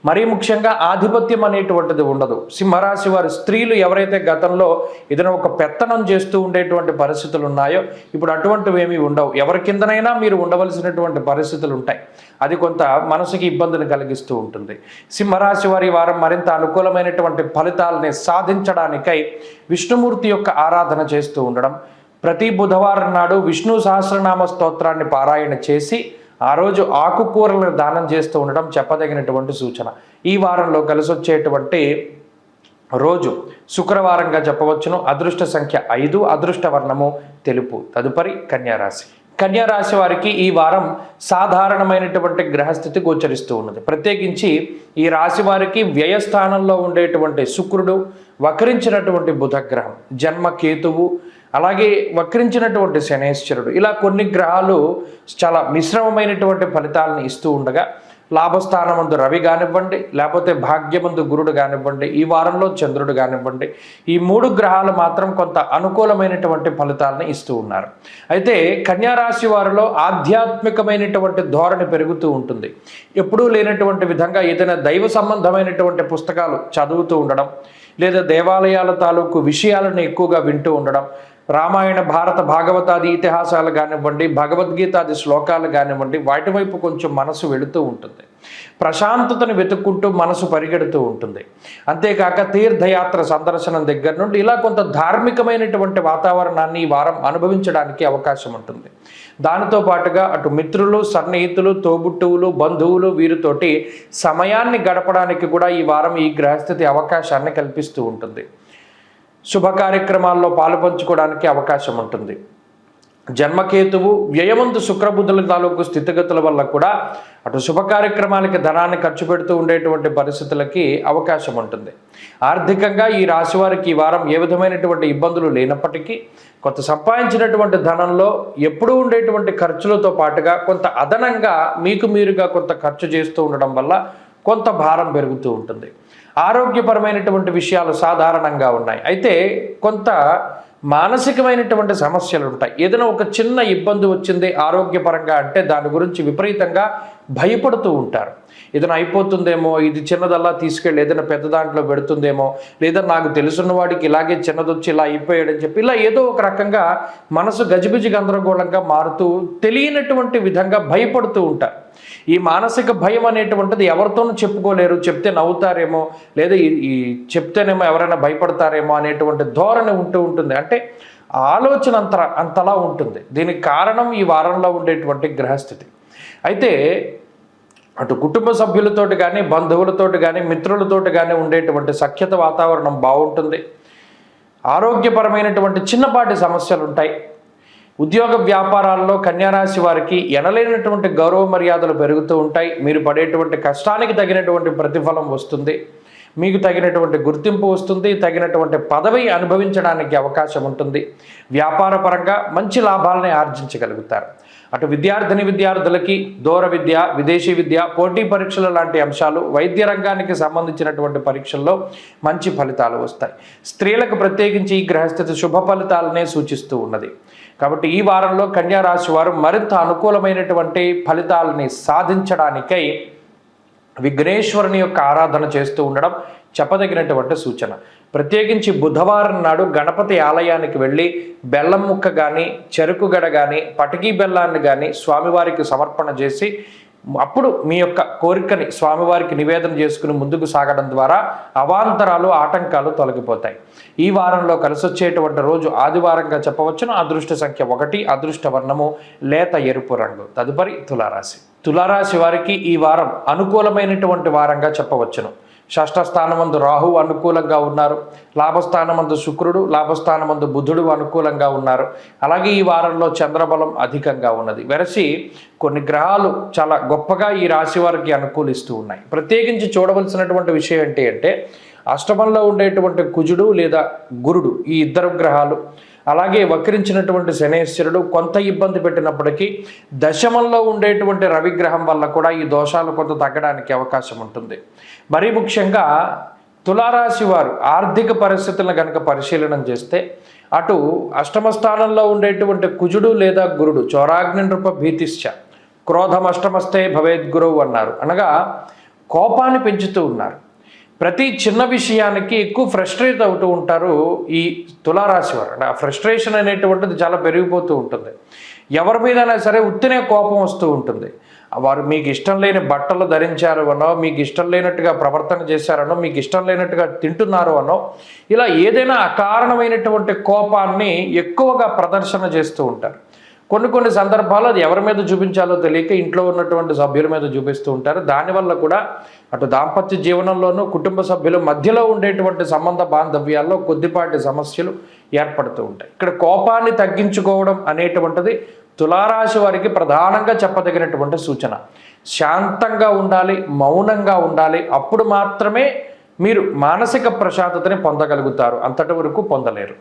మరీ ముఖ్యంగా ఆధిపత్యం అనేటువంటిది ఉండదు. సింహరాశి వారి స్త్రీలు ఎవరైతే గతంలో ఏదైనా ఒక పెత్తనం చేస్తూ ఉండేటువంటి పరిస్థితులు ఉన్నాయో ఇప్పుడు అటువంటివి ఏమీ ఉండవు. ఎవరి కిందనైనా మీరు ఉండవలసినటువంటి పరిస్థితులు ఉంటాయి. అది కొంత మనసుకి ఇబ్బందిని కలిగిస్తూ ఉంటుంది. సింహరాశి వారి వారం మరింత అనుకూలమైనటువంటి ఫలితాలని సాధించడానికై విష్ణుమూర్తి యొక్క ఆరాధన చేస్తూ ఉండడం, ప్రతి బుధవారం నాడు విష్ణు సహస్రనామ స్తోత్రాన్ని పారాయణ చేసి ఆ రోజు ఆకుకూరలను దానం చేస్తూ ఉండడం చెప్పదగినటువంటి సూచన. ఈ వారంలో కలిసి వచ్చేటువంటి రోజు శుక్రవారంగా చెప్పవచ్చును. అదృష్ట సంఖ్య 5, అదృష్ట వర్ణము తెలుపు. తదుపరి కన్యారాశి. కన్యారాశి వారికి ఈ వారం సాధారణమైనటువంటి గ్రహస్థితి గోచరిస్తూ ఉన్నది. ప్రత్యేకించి ఈ రాశి వారికి వ్యయస్థానంలో ఉండేటువంటి శుక్రుడు, వక్రించినటువంటి బుధగ్రహం, జన్మ కేతువు, అలాగే వక్రించినటువంటి శనేశ్వరుడు, ఇలా కొన్ని గ్రహాలు చాలా మిశ్రమమైనటువంటి ఫలితాలను ఇస్తూ ఉండగా లాభస్థానమందు రవి కానివ్వండి, లేకపోతే భాగ్యమందు గురుడు కానివ్వండి, ఈ వారంలో చంద్రుడు కానివ్వండి, ఈ 3 గ్రహాలు మాత్రం కొంత అనుకూలమైనటువంటి ఫలితాలను ఇస్తూ ఉన్నారు. అయితే కన్యారాశి వారిలో ఆధ్యాత్మికమైనటువంటి ధోరణి పెరుగుతూ ఉంటుంది. ఎప్పుడూ లేనటువంటి విధంగా ఏదైనా దైవ సంబంధమైనటువంటి పుస్తకాలు చదువుతూ ఉండడం, లేదా దేవాలయాల తాలూకు విషయాలను ఎక్కువగా వింటూ ఉండడం, రామాయణ భారత భాగవతాది ఇతిహాసాలు కానివ్వండి, భగవద్గీతాది శ్లోకాలు కానివ్వండి, వాటి వైపు కొంచెం మనసు వెళుతూ ఉంటుంది. ప్రశాంతతను వెతుక్కుంటూ మనసు పరిగెడుతూ ఉంటుంది. అంతేకాక తీర్థయాత్ర సందర్శనం దగ్గర నుండి ఇలా కొంత ధార్మికమైనటువంటి వాతావరణాన్ని ఈ వారం అనుభవించడానికి అవకాశం ఉంటుంది. దానితో పాటుగా అటు మిత్రులు, సన్నిహితులు, తోబుట్టువులు, బంధువులు వీరితోటి సమయాన్ని గడపడానికి కూడా ఈ వారం ఈ గ్రహస్థితి అవకాశాన్ని కల్పిస్తూ ఉంటుంది. శుభ కార్యక్రమాల్లో పాలుపంచుకోవడానికి అవకాశం ఉంటుంది. జన్మకేతువు వ్యయమందు శుక్రబుద్ధుల తాలూకు స్థితిగతుల వల్ల కూడా అటు శుభ కార్యక్రమాలకి ధనాన్ని ఖర్చు పెడుతూ ఉండేటువంటి పరిస్థితులకి అవకాశం ఉంటుంది. ఆర్థికంగా ఈ రాశి వారికి ఈ వారం ఏ విధమైనటువంటి ఇబ్బందులు లేనప్పటికీ కొంత సంపాదించినటువంటి ధనంలో ఎప్పుడూ ఉండేటువంటి ఖర్చులతో పాటుగా కొంత అదనంగా మీకు మీరుగా కొంత ఖర్చు చేస్తూ ఉండడం వల్ల కొంత భారం పెరుగుతూ ఉంటుంది. ఆరోగ్యపరమైనటువంటి విషయాలు సాధారణంగా ఉన్నాయి. అయితే కొంత మానసికమైనటువంటి సమస్యలు ఉంటాయి. ఏదైనా ఒక చిన్న ఇబ్బంది వచ్చింది ఆరోగ్యపరంగా అంటే దాని గురించి విపరీతంగా భయపడుతూ ఉంటారు. ఏదైనా అయిపోతుందేమో, ఇది చిన్నదల్లా తీసుకెళ్ళి ఏదైనా పెద్ద దాంట్లో పెడుతుందేమో, లేదా నాకు తెలుసున్న వాడికి ఇలాగే చిన్నదొచ్చి ఇలా అయిపోయాడని చెప్పి ఇలా ఏదో ఒక రకంగా మనసు గజిబిజి గందరగోళంగా మారుతూ తెలియనటువంటి విధంగా భయపడుతూ ఉంటారు. ఈ మానసిక భయం అనేటువంటిది ఎవరితోనూ చెప్పుకోలేరు. చెప్తే నవ్వుతారేమో, లేదా ఈ చెప్తేనేమో ఎవరైనా భయపడతారేమో అనేటువంటి ధోరణి ఉంటూ ఉంటుంది. అంటే ఆలోచన అంతలా ఉంటుంది. దీనికి కారణం ఈ వారంలో ఉండేటువంటి గ్రహస్థితి. అయితే అటు కుటుంబ సభ్యులతోటి కానీ, బంధువులతోటి కానీ, మిత్రులతోటి కానీ ఉండేటువంటి సఖ్యత వాతావరణం బాగుంటుంది. ఆరోగ్యపరమైనటువంటి చిన్నపాటి సమస్యలు ఉంటాయి. ఉద్యోగ వ్యాపారాల్లో కన్యారాశి వారికి ఎనలేనటువంటి గౌరవ మర్యాదలు పెరుగుతూ ఉంటాయి. మీరు పడేటువంటి కష్టానికి తగినటువంటి ప్రతిఫలం వస్తుంది. మీకు తగినటువంటి గుర్తింపు వస్తుంది. తగినటువంటి పదవి అనుభవించడానికి అవకాశం ఉంటుంది. వ్యాపార పరంగా మంచి లాభాలని ఆర్జించగలుగుతారు. అటు విద్యార్థులకి దూర విద్య, విదేశీ విద్య, పోటీ పరీక్షలు లాంటి అంశాలు, వైద్య రంగానికి సంబంధించినటువంటి పరీక్షల్లో మంచి ఫలితాలు వస్తాయి. స్త్రీలకు ప్రత్యేకించి ఈ గ్రహస్థితి శుభ ఫలితాలనే సూచిస్తూ ఉన్నది. కాబట్టి ఈ వారంలో కన్యా రాశి వారు మరింత అనుకూలమైనటువంటి ఫలితాలని సాధించడానికై విఘ్నేశ్వరుని యొక్క ఆరాధన చేస్తూ ఉండడం చెప్పదగినటువంటి సూచన. ప్రత్యేకించి బుధవారం నాడు గణపతి ఆలయానికి వెళ్ళి బెల్లం ముక్క కానీ, చెరుకు గడ కానీ, పటికీ బెల్లాన్ని కానీ స్వామివారికి సమర్పణ చేసి అప్పుడు మీ యొక్క కోరికని స్వామివారికి నివేదన చేసుకుని ముందుకు సాగడం ద్వారా అవాంతరాలు, ఆటంకాలు తొలగిపోతాయి. ఈ వారంలో కలిసొచ్చేటువంటి రోజు ఆదివారంగా చెప్పవచ్చును. అదృష్ట సంఖ్య 1, అదృష్ట వర్ణము లేత ఎరుపు రంగు. తదుపరి తులారాశి. తులారాశి వారికి ఈ వారం అనుకూలమైనటువంటి వారంగా చెప్పవచ్చును. షష్ఠ స్థానమందు రాహు అనుకూలంగా ఉన్నారు. లాభస్థానమందు శుక్రుడు, లాభస్థానమందు బుధుడు అనుకూలంగా ఉన్నారు. అలాగే ఈ వారంలో చంద్రబలం అధికంగా ఉన్నది. వెరసి కొన్ని గ్రహాలు చాలా గొప్పగా ఈ రాశి వారికి అనుకూలిస్తూ ఉన్నాయి. ప్రత్యేకించి చూడవలసినటువంటి విషయం ఏంటి అంటే అష్టమంలో ఉండేటువంటి కుజుడు లేదా గురుడు, ఈ ఇద్దరు గ్రహాలు, అలాగే వక్రించినటువంటి శనేశ్వరుడు కొంత ఇబ్బంది పెట్టినప్పటికీ దశమంలో ఉండేటువంటి రవిగ్రహం వల్ల కూడా ఈ దోషాలు కొంత తగ్గడానికి అవకాశం ఉంటుంది. మరీ ముఖ్యంగా తులారాశి వారు ఆర్థిక పరిస్థితులను కనుక పరిశీలన చేస్తే అటు అష్టమ స్థానంలో ఉండేటువంటి కుజుడు లేదా గురుడు చోరాగ్ని నృప భీతిశ్చ క్రోధం అష్టమస్తే భవేద్ గురువు అన్నారు. అనగా కోపాన్ని పెంచుతూ ఉన్నారు. ప్రతి చిన్న విషయానికి ఎక్కువ ఫ్రస్ట్రేట్ అవుతూ ఉంటారు ఈ తులారాశి వారు. ఆ ఫ్రస్ట్రేషన్ అనేటువంటిది చాలా పెరిగిపోతూ ఉంటుంది. ఎవరి మీదైనా సరే ఉత్తినే కోపం వస్తూ ఉంటుంది. వారు మీకు ఇష్టం లేని బట్టలు ధరించారు అనో, మీకు ఇష్టం లేనట్టుగా ప్రవర్తన చేశారనో, మీకు ఇష్టం లేనట్టుగా తింటున్నారు అనో, ఇలా ఏదైనా అకారణమైనటువంటి కోపాన్ని ఎక్కువగా ప్రదర్శన చేస్తూ ఉంటారు. కొన్ని సందర్భాల్లో అది ఎవరి మీద చూపించాలో తెలియక ఇంట్లో ఉన్నటువంటి సభ్యుల మీద చూపిస్తూ ఉంటారు. దానివల్ల కూడా అటు దాంపత్య జీవనంలోనూ కుటుంబ సభ్యుల మధ్యలో ఉండేటువంటి సంబంధ బాంధవ్యాల్లో కొద్దిపాటి సమస్యలు ఏర్పడుతూ ఉంటాయి. ఇక్కడ కోపాన్ని తగ్గించుకోవడం అనేటువంటిది తులారాశి వారికి ప్రధానంగా చెప్పదగినటువంటి సూచన. శాంతంగా ఉండాలి, మౌనంగా ఉండాలి. అప్పుడు మాత్రమే మీరు మానసిక ప్రశాంతతని పొందగలుగుతారు. అంతటి వరకు పొందలేరు.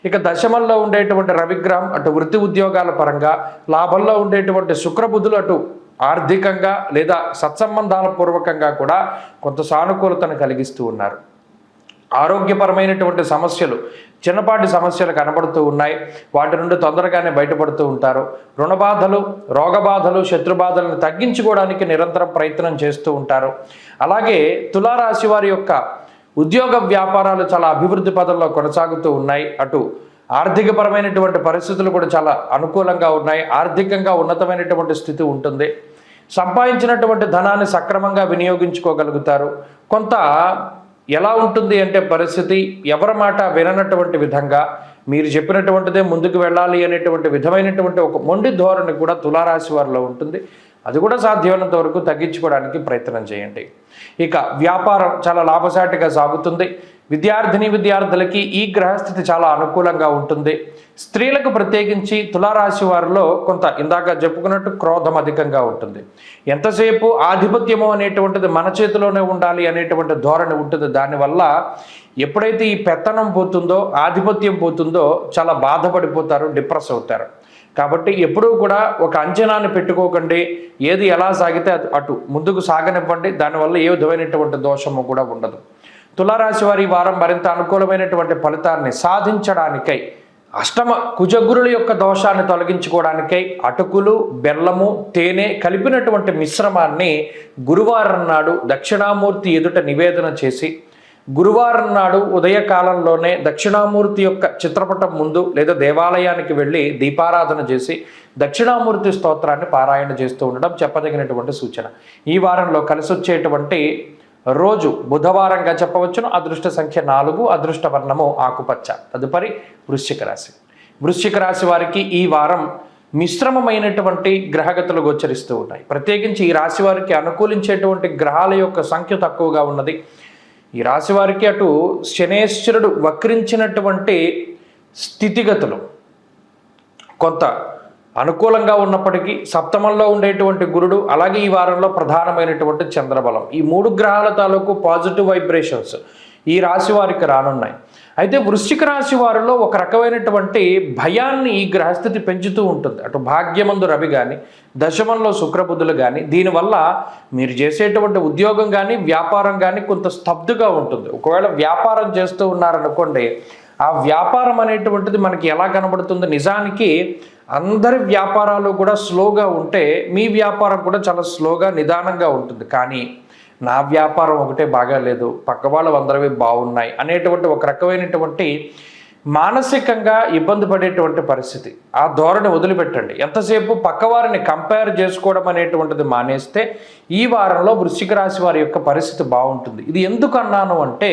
ఇక దశమంలో ఉండేటువంటి రవిగ్రహం అటు వృత్తి ఉద్యోగాల పరంగా, లాభంలో ఉండేటువంటి శుక్రబుధులు అటు ఆర్థికంగా లేదా సత్సంబంధాల పూర్వకంగా కూడా కొంత సానుకూలతను కలిగిస్తూ ఉన్నారు. ఆరోగ్యపరమైనటువంటి సమస్యలు, చిన్నపాటి సమస్యలు కనబడుతూ ఉన్నాయి. వాటి నుండి తొందరగానే బయటపడుతూ ఉంటారు. రుణబాధలు, రోగబాధలు, శత్రుబాధలను తగ్గించుకోవడానికి నిరంతరం ప్రయత్నం చేస్తూ ఉంటారు. అలాగే తులారాశి వారి యొక్క ఉద్యోగ వ్యాపారాలు చాలా అభివృద్ధి పదంలో కొనసాగుతూ ఉన్నాయి. అటు ఆర్థికపరమైనటువంటి పరిస్థితులు కూడా చాలా అనుకూలంగా ఉన్నాయి. ఆర్థికంగా ఉన్నతమైనటువంటి స్థితి ఉంటుంది. సంపాదించినటువంటి ధనాన్ని సక్రమంగా వినియోగించుకోగలుగుతారు. కొంత ఎలా ఉంటుంది అంటే పరిస్థితి, ఎవరి మాట విననటువంటి విధంగా మీరు చెప్పినటువంటిదే ముందుకు వెళ్ళాలి అనేటువంటి విధమైనటువంటి ఒక మొండి ధోరణి కూడా తులారాశి వారిలో ఉంటుంది. అది కూడా సాధ్యమైనంత వరకు తగ్గించుకోవడానికి ప్రయత్నం చేయండి. ఇక వ్యాపారం చాలా లాభసాటిగా సాగుతుంది. విద్యార్థులకి ఈ గ్రహస్థితి చాలా అనుకూలంగా ఉంటుంది. స్త్రీలకు ప్రత్యేకించి తులారాశి వారిలో కొంత ఇందాక చెప్పుకున్నట్టు క్రోధం అధికంగా ఉంటుంది. ఎంతసేపు ఆధిపత్యము అనేటువంటిది మన చేతిలోనే ఉండాలి అనేటువంటి ధోరణి ఉంటుంది. దానివల్ల ఎప్పుడైతే ఈ పెత్తనం పోతుందో, ఆధిపత్యం పోతుందో చాలా బాధపడిపోతారు, డిప్రెస్ అవుతారు. కాబట్టి ఎప్పుడూ కూడా ఒక అంచనాన్ని పెట్టుకోకండి. ఏది ఎలా సాగితే అటు ముందుకు సాగనివ్వండి. దానివల్ల ఏ విధమైనటువంటి దోషము కూడా ఉండదు. తులారాశి వారి వారం మరింత అనుకూలమైనటువంటి ఫలితాన్ని సాధించడానికై, అష్టమ కుజగురుల యొక్క దోషాన్ని తొలగించుకోవడానికై అటుకులు, బెల్లము, తేనె కలిపినటువంటి మిశ్రమాన్ని గురువారం నాడు దక్షిణామూర్తి ఎదుట నివేదన చేసి, గురువారం నాడు ఉదయకాలంలోనే దక్షిణామూర్తి యొక్క చిత్రపటం ముందు లేదా దేవాలయానికి వెళ్ళి దీపారాధన చేసి దక్షిణామూర్తి స్తోత్రాన్ని పారాయణ చేస్తూ ఉండడం చెప్పదగినటువంటి సూచన. ఈ వారంలో కలిసి వచ్చేటువంటి రోజు బుధవారంగా చెప్పవచ్చును. అదృష్ట సంఖ్య 4, అదృష్ట వర్ణము ఆకుపచ్చ. తదుపరి వృశ్చిక రాశి. వృశ్చిక రాశి వారికి ఈ వారం మిశ్రమమైనటువంటి గ్రహగతులు గోచరిస్తూ ఉన్నాయి. ప్రత్యేకించి ఈ రాశి వారికి అనుకూలించేటువంటి గ్రహాల యొక్క సంఖ్య తక్కువగా ఉన్నది. ఈ రాశి వారికి అటు శనేశ్వరుడు వక్రించినటువంటి స్థితిగతులు కొంత అనుకూలంగా ఉన్నప్పటికీ సప్తమంలో ఉండేటువంటి గురుడు, అలాగే ఈ వారంలో ప్రధానమైనటువంటి చంద్రబలం, ఈ 3 గ్రహాల తాలూకు పాజిటివ్ వైబ్రేషన్స్ ఈ రాశి వారికి రానున్నాయి. అయితే వృశ్చిక రాశి వారిలో ఒక రకమైనటువంటి భయాన్ని ఈ గ్రహస్థితి పెంచుతూ ఉంటుంది. అటు భాగ్యమందు రవి కానీ, దశమంలో శుక్రబుధులు కానీ, దీనివల్ల మీరు చేసేటువంటి ఉద్యోగం కానీ, వ్యాపారం కానీ కొంత స్తబ్దుగా ఉంటుంది. ఒకవేళ వ్యాపారం చేస్తూ ఉన్నారనుకోండి, ఆ వ్యాపారం అనేటువంటిది మనకి ఎలా కనబడుతుంది? నిజానికి అందరి వ్యాపారాలు కూడా స్లోగా ఉంటే మీ వ్యాపారం కూడా చాలా స్లోగా, నిదానంగా ఉంటుంది. కానీ నా వ్యాపారం ఒకటే బాగాలేదు, పక్క వాళ్ళు అందరివి బాగున్నాయి అనేటువంటి ఒక రకమైనటువంటి మానసికంగా ఇబ్బంది పడేటువంటి పరిస్థితి. ఆ ధోరణి వదిలిపెట్టండి. ఎంతసేపు పక్కవారిని కంపేర్ చేసుకోవడం అనేటువంటిది మానేస్తే ఈ వారంలో వృశ్చిక రాశి వారి యొక్క పరిస్థితి బాగుంటుంది. ఇది ఎందుకు అన్నాను అంటే,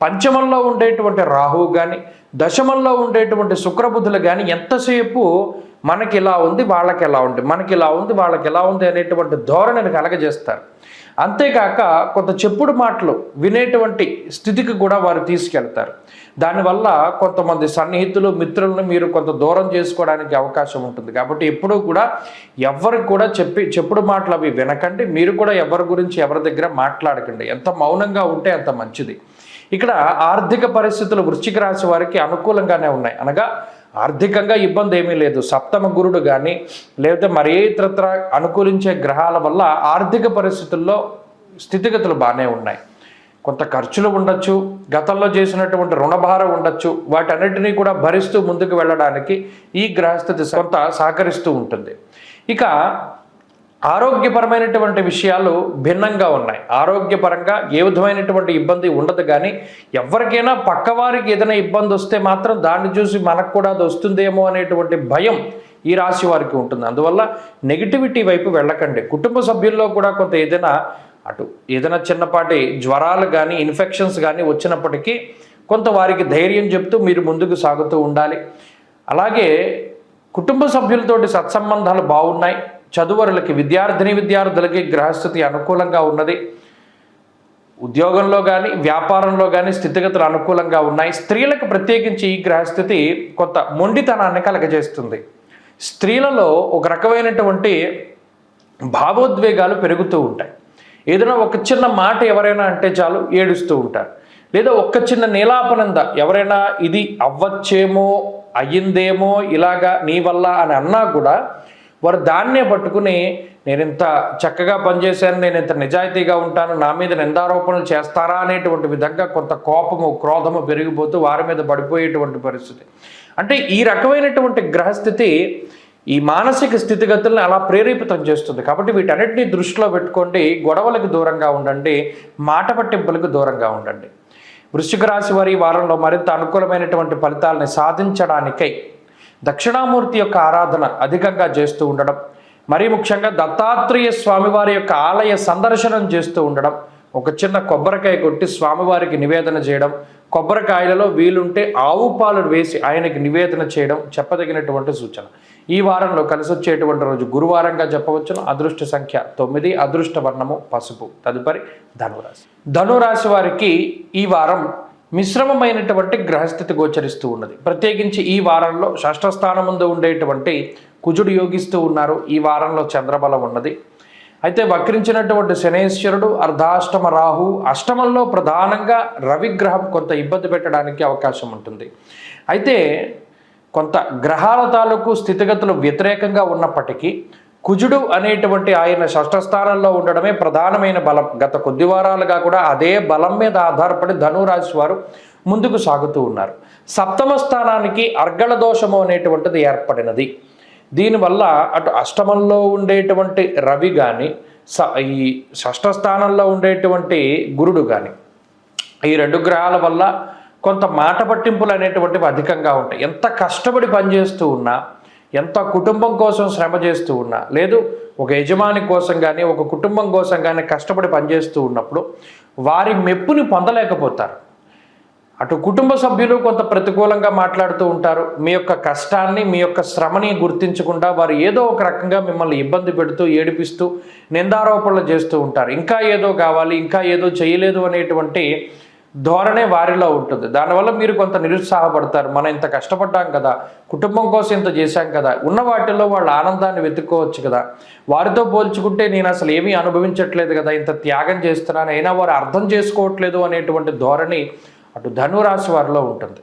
పంచమంలో ఉండేటువంటి రాహువు కానీ, దశమంలో ఉండేటువంటి శుక్రబుధులు కానీ ఎంతసేపు మనకి ఇలా ఉంది, వాళ్ళకి ఎలా ఉంది, మనకి ఇలా ఉంది, వాళ్ళకి ఎలా ఉంది అనేటువంటి ధోరణిని కలగజేస్తారు. అంతేకాక కొంత చెప్పుడు మాటలు వినేటువంటి స్థితికి కూడా వారు తీసుకెళ్తారు. దానివల్ల కొంతమంది సన్నిహితులు, మిత్రులను మీరు కొంత దూరం చేసుకోవడానికి అవకాశం ఉంటుంది. కాబట్టి ఎప్పుడూ కూడా ఎవరికి కూడా చెప్పుడు మాటలు అవి వినకండి. మీరు కూడా ఎవరి గురించి ఎవరి దగ్గర మాట్లాడకండి. ఎంత మౌనంగా ఉంటే అంత మంచిది. ఇక్కడ ఆర్థిక పరిస్థితులు వృశ్చిక రాశి వారికి అనుకూలంగానే ఉన్నాయి. అనగా ఆర్థికంగా ఇబ్బంది ఏమీ లేదు. సప్తమ గురుడు కానీ లేకపోతే మరే ఇతరత్ర అనుకూలించే గ్రహాల వల్ల ఆర్థిక పరిస్థితుల్లో స్థితిగతులు బాగానే ఉన్నాయి. కొంత ఖర్చులు ఉండొచ్చు, గతంలో చేసినటువంటి రుణభారం ఉండొచ్చు. వాటన్నిటినీ కూడా భరిస్తూ ముందుకు వెళ్ళడానికి ఈ గ్రహస్థితి కొంత సహకరిస్తూ ఉంటుంది. ఇక ఆరోగ్యపరమైనటువంటి విషయాలు భిన్నంగా ఉన్నాయి. ఆరోగ్యపరంగా ఏ విధమైనటువంటి ఇబ్బంది ఉండదు. కానీ ఎవరికైనా పక్కవారికి ఏదైనా ఇబ్బంది వస్తే మాత్రం దాన్ని చూసి మనకు కూడా అది వస్తుందేమో అనేటువంటి భయం ఈ రాశి వారికి ఉంటుంది. అందువల్ల నెగిటివిటీ వైపు వెళ్ళకండి. కుటుంబ సభ్యుల్లో కూడా కొంత ఏదైనా చిన్నపాటి జ్వరాలు కానీ, ఇన్ఫెక్షన్స్ కానీ వచ్చినప్పటికీ కొంత వారికి ధైర్యం చెప్తూ మీరు ముందుకు సాగుతూ ఉండాలి. అలాగే కుటుంబ సభ్యులతోటి సత్సంబంధాలు బాగున్నాయి. చదువరులకి, విద్యార్థులకి గ్రహస్థితి అనుకూలంగా ఉన్నది. ఉద్యోగంలో కానీ, వ్యాపారంలో కానీ స్థితిగతులు అనుకూలంగా ఉన్నాయి. స్త్రీలకు ప్రత్యేకించి ఈ గ్రహస్థితి కొంత మొండితనాన్ని కలగజేస్తుంది. స్త్రీలలో ఒక రకమైనటువంటి భావోద్వేగాలు పెరుగుతూ ఉంటాయి. ఏదైనా ఒక చిన్న మాట ఎవరైనా అంటే చాలు ఏడుస్తూ ఉంటారు. లేదా ఒక్క చిన్న నీలాపనంద ఎవరైనా ఇది అవ్వచ్చేమో, అయ్యిందేమో, ఇలాగా నీ వల్ల అని అన్నా కూడా వారు దాన్నే పట్టుకుని నేను ఇంత చక్కగా పనిచేశాను, నేను ఇంత నిజాయితీగా ఉంటాను, నా మీద నిందారోపణలు చేస్తారా అనేటువంటి విధంగా కొంత కోపము, క్రోధము పెరిగిపోతూ వారి మీద పడిపోయేటువంటి పరిస్థితి. అంటే ఈ రకమైనటువంటి గ్రహస్థితి ఈ మానసిక స్థితిగతులను అలా ప్రేరేపితం చేస్తుంది. కాబట్టి వీటన్నిటిని దృష్టిలో పెట్టుకోండి. గొడవలకు దూరంగా ఉండండి, మాట పట్టింపులకు దూరంగా ఉండండి. వృశ్చిక రాశి వారి ఈ వారంలో మరింత అనుకూలమైనటువంటి ఫలితాలని సాధించడానికై దక్షిణామూర్తి యొక్క ఆరాధన అధికంగా చేస్తూ ఉండడం, మరీ ముఖ్యంగా దత్తాత్రేయ స్వామివారి యొక్క ఆలయ సందర్శనం చేస్తూ ఉండడం, ఒక చిన్న కొబ్బరికాయ కొట్టి స్వామివారికి నివేదన చేయడం, కొబ్బరికాయలలో వీలుంటే ఆవు పాలు వేసి ఆయనకి నివేదన చేయడం చెప్పదగినటువంటి సూచన. ఈ వారంలో కలిసి వచ్చేటువంటి రోజు గురువారంగా చెప్పవచ్చును. అదృష్ట సంఖ్య 9, అదృష్ట వర్ణము పసుపు. తదుపరి ధనురాశి. ధనురాశి వారికి ఈ వారం మిశ్రమమైనటువంటి గ్రహస్థితి గోచరిస్తూ ఉన్నది. ప్రత్యేకించి ఈ వారంలో షష్ఠ స్థానం ముందు ఉండేటువంటి కుజుడు యోగిస్తూ ఉన్నారు. ఈ వారంలో చంద్రబలం ఉన్నది. అయితే వక్రించినటువంటి శనేశ్వరుడు, అర్ధాష్టమ రాహు, అష్టమంలో ప్రధానంగా రవిగ్రహం కొంత ఇబ్బంది పెట్టడానికి అవకాశం ఉంటుంది. అయితే కొంత గ్రహాల తాలూకు స్థితిగతులు వ్యతిరేకంగా ఉన్నప్పటికీ కుజుడు అనేటువంటి ఆయన షష్ఠ స్థానంలో ఉండడమే ప్రధానమైన బలం. గత కొద్ది వారాలుగా కూడా అదే బలం మీద ఆధారపడి ధనురాశి వారు ముందుకు సాగుతూ ఉన్నారు. సప్తమ స్థానానికి అర్గళ దోషము అనేటువంటిది ఏర్పడినది. దీనివల్ల అటు అష్టమంలో ఉండేటువంటి రవి కానీ ఈ షష్ఠ స్థానంలో ఉండేటువంటి గురుడు కానీ ఈ రెండు గ్రహాల వల్ల కొంత మాట పట్టింపులు అనేటువంటివి అధికంగా ఉంటాయి. ఎంత కష్టపడి పనిచేస్తూ ఉన్నా, ఎంత కుటుంబం కోసం శ్రమ చేస్తూ ఉన్నా, లేదు ఒక యజమాని కోసం కానీ ఒక కుటుంబం కోసం కానీ కష్టపడి పనిచేస్తూ ఉన్నప్పుడు వారి మెప్పుని పొందలేకపోతారు. అటు కుటుంబ సభ్యులు కొంత ప్రతికూలంగా మాట్లాడుతూ ఉంటారు. మీ యొక్క కష్టాన్ని, మీ యొక్క శ్రమని గుర్తించకుండా వారు ఏదో ఒక రకంగా మిమ్మల్ని ఇబ్బంది పెడుతూ, ఏడిపిస్తూ, నిందారోపణలు చేస్తూ ఉంటారు. ఇంకా ఏదో కావాలి, ఇంకా ఏదో చేయలేదు అనేటువంటి ధోరణే వారిలో ఉంటుంది. దానివల్ల మీరు కొంత నిరుత్సాహపడతారు. మనం ఇంత కష్టపడ్డాం కదా, కుటుంబం కోసం ఇంత చేశాం కదా, ఉన్న వాటిల్లో వాళ్ళ ఆనందాన్ని వెతుక్కోవచ్చు కదా, వారితో పోల్చుకుంటే నేను అసలు ఏమీ అనుభవించట్లేదు కదా, ఇంత త్యాగం చేస్తున్నాను, అయినా వారు అర్థం చేసుకోవట్లేదు అనేటువంటి ధోరణి అటు ధనురాశి వారిలో ఉంటుంది.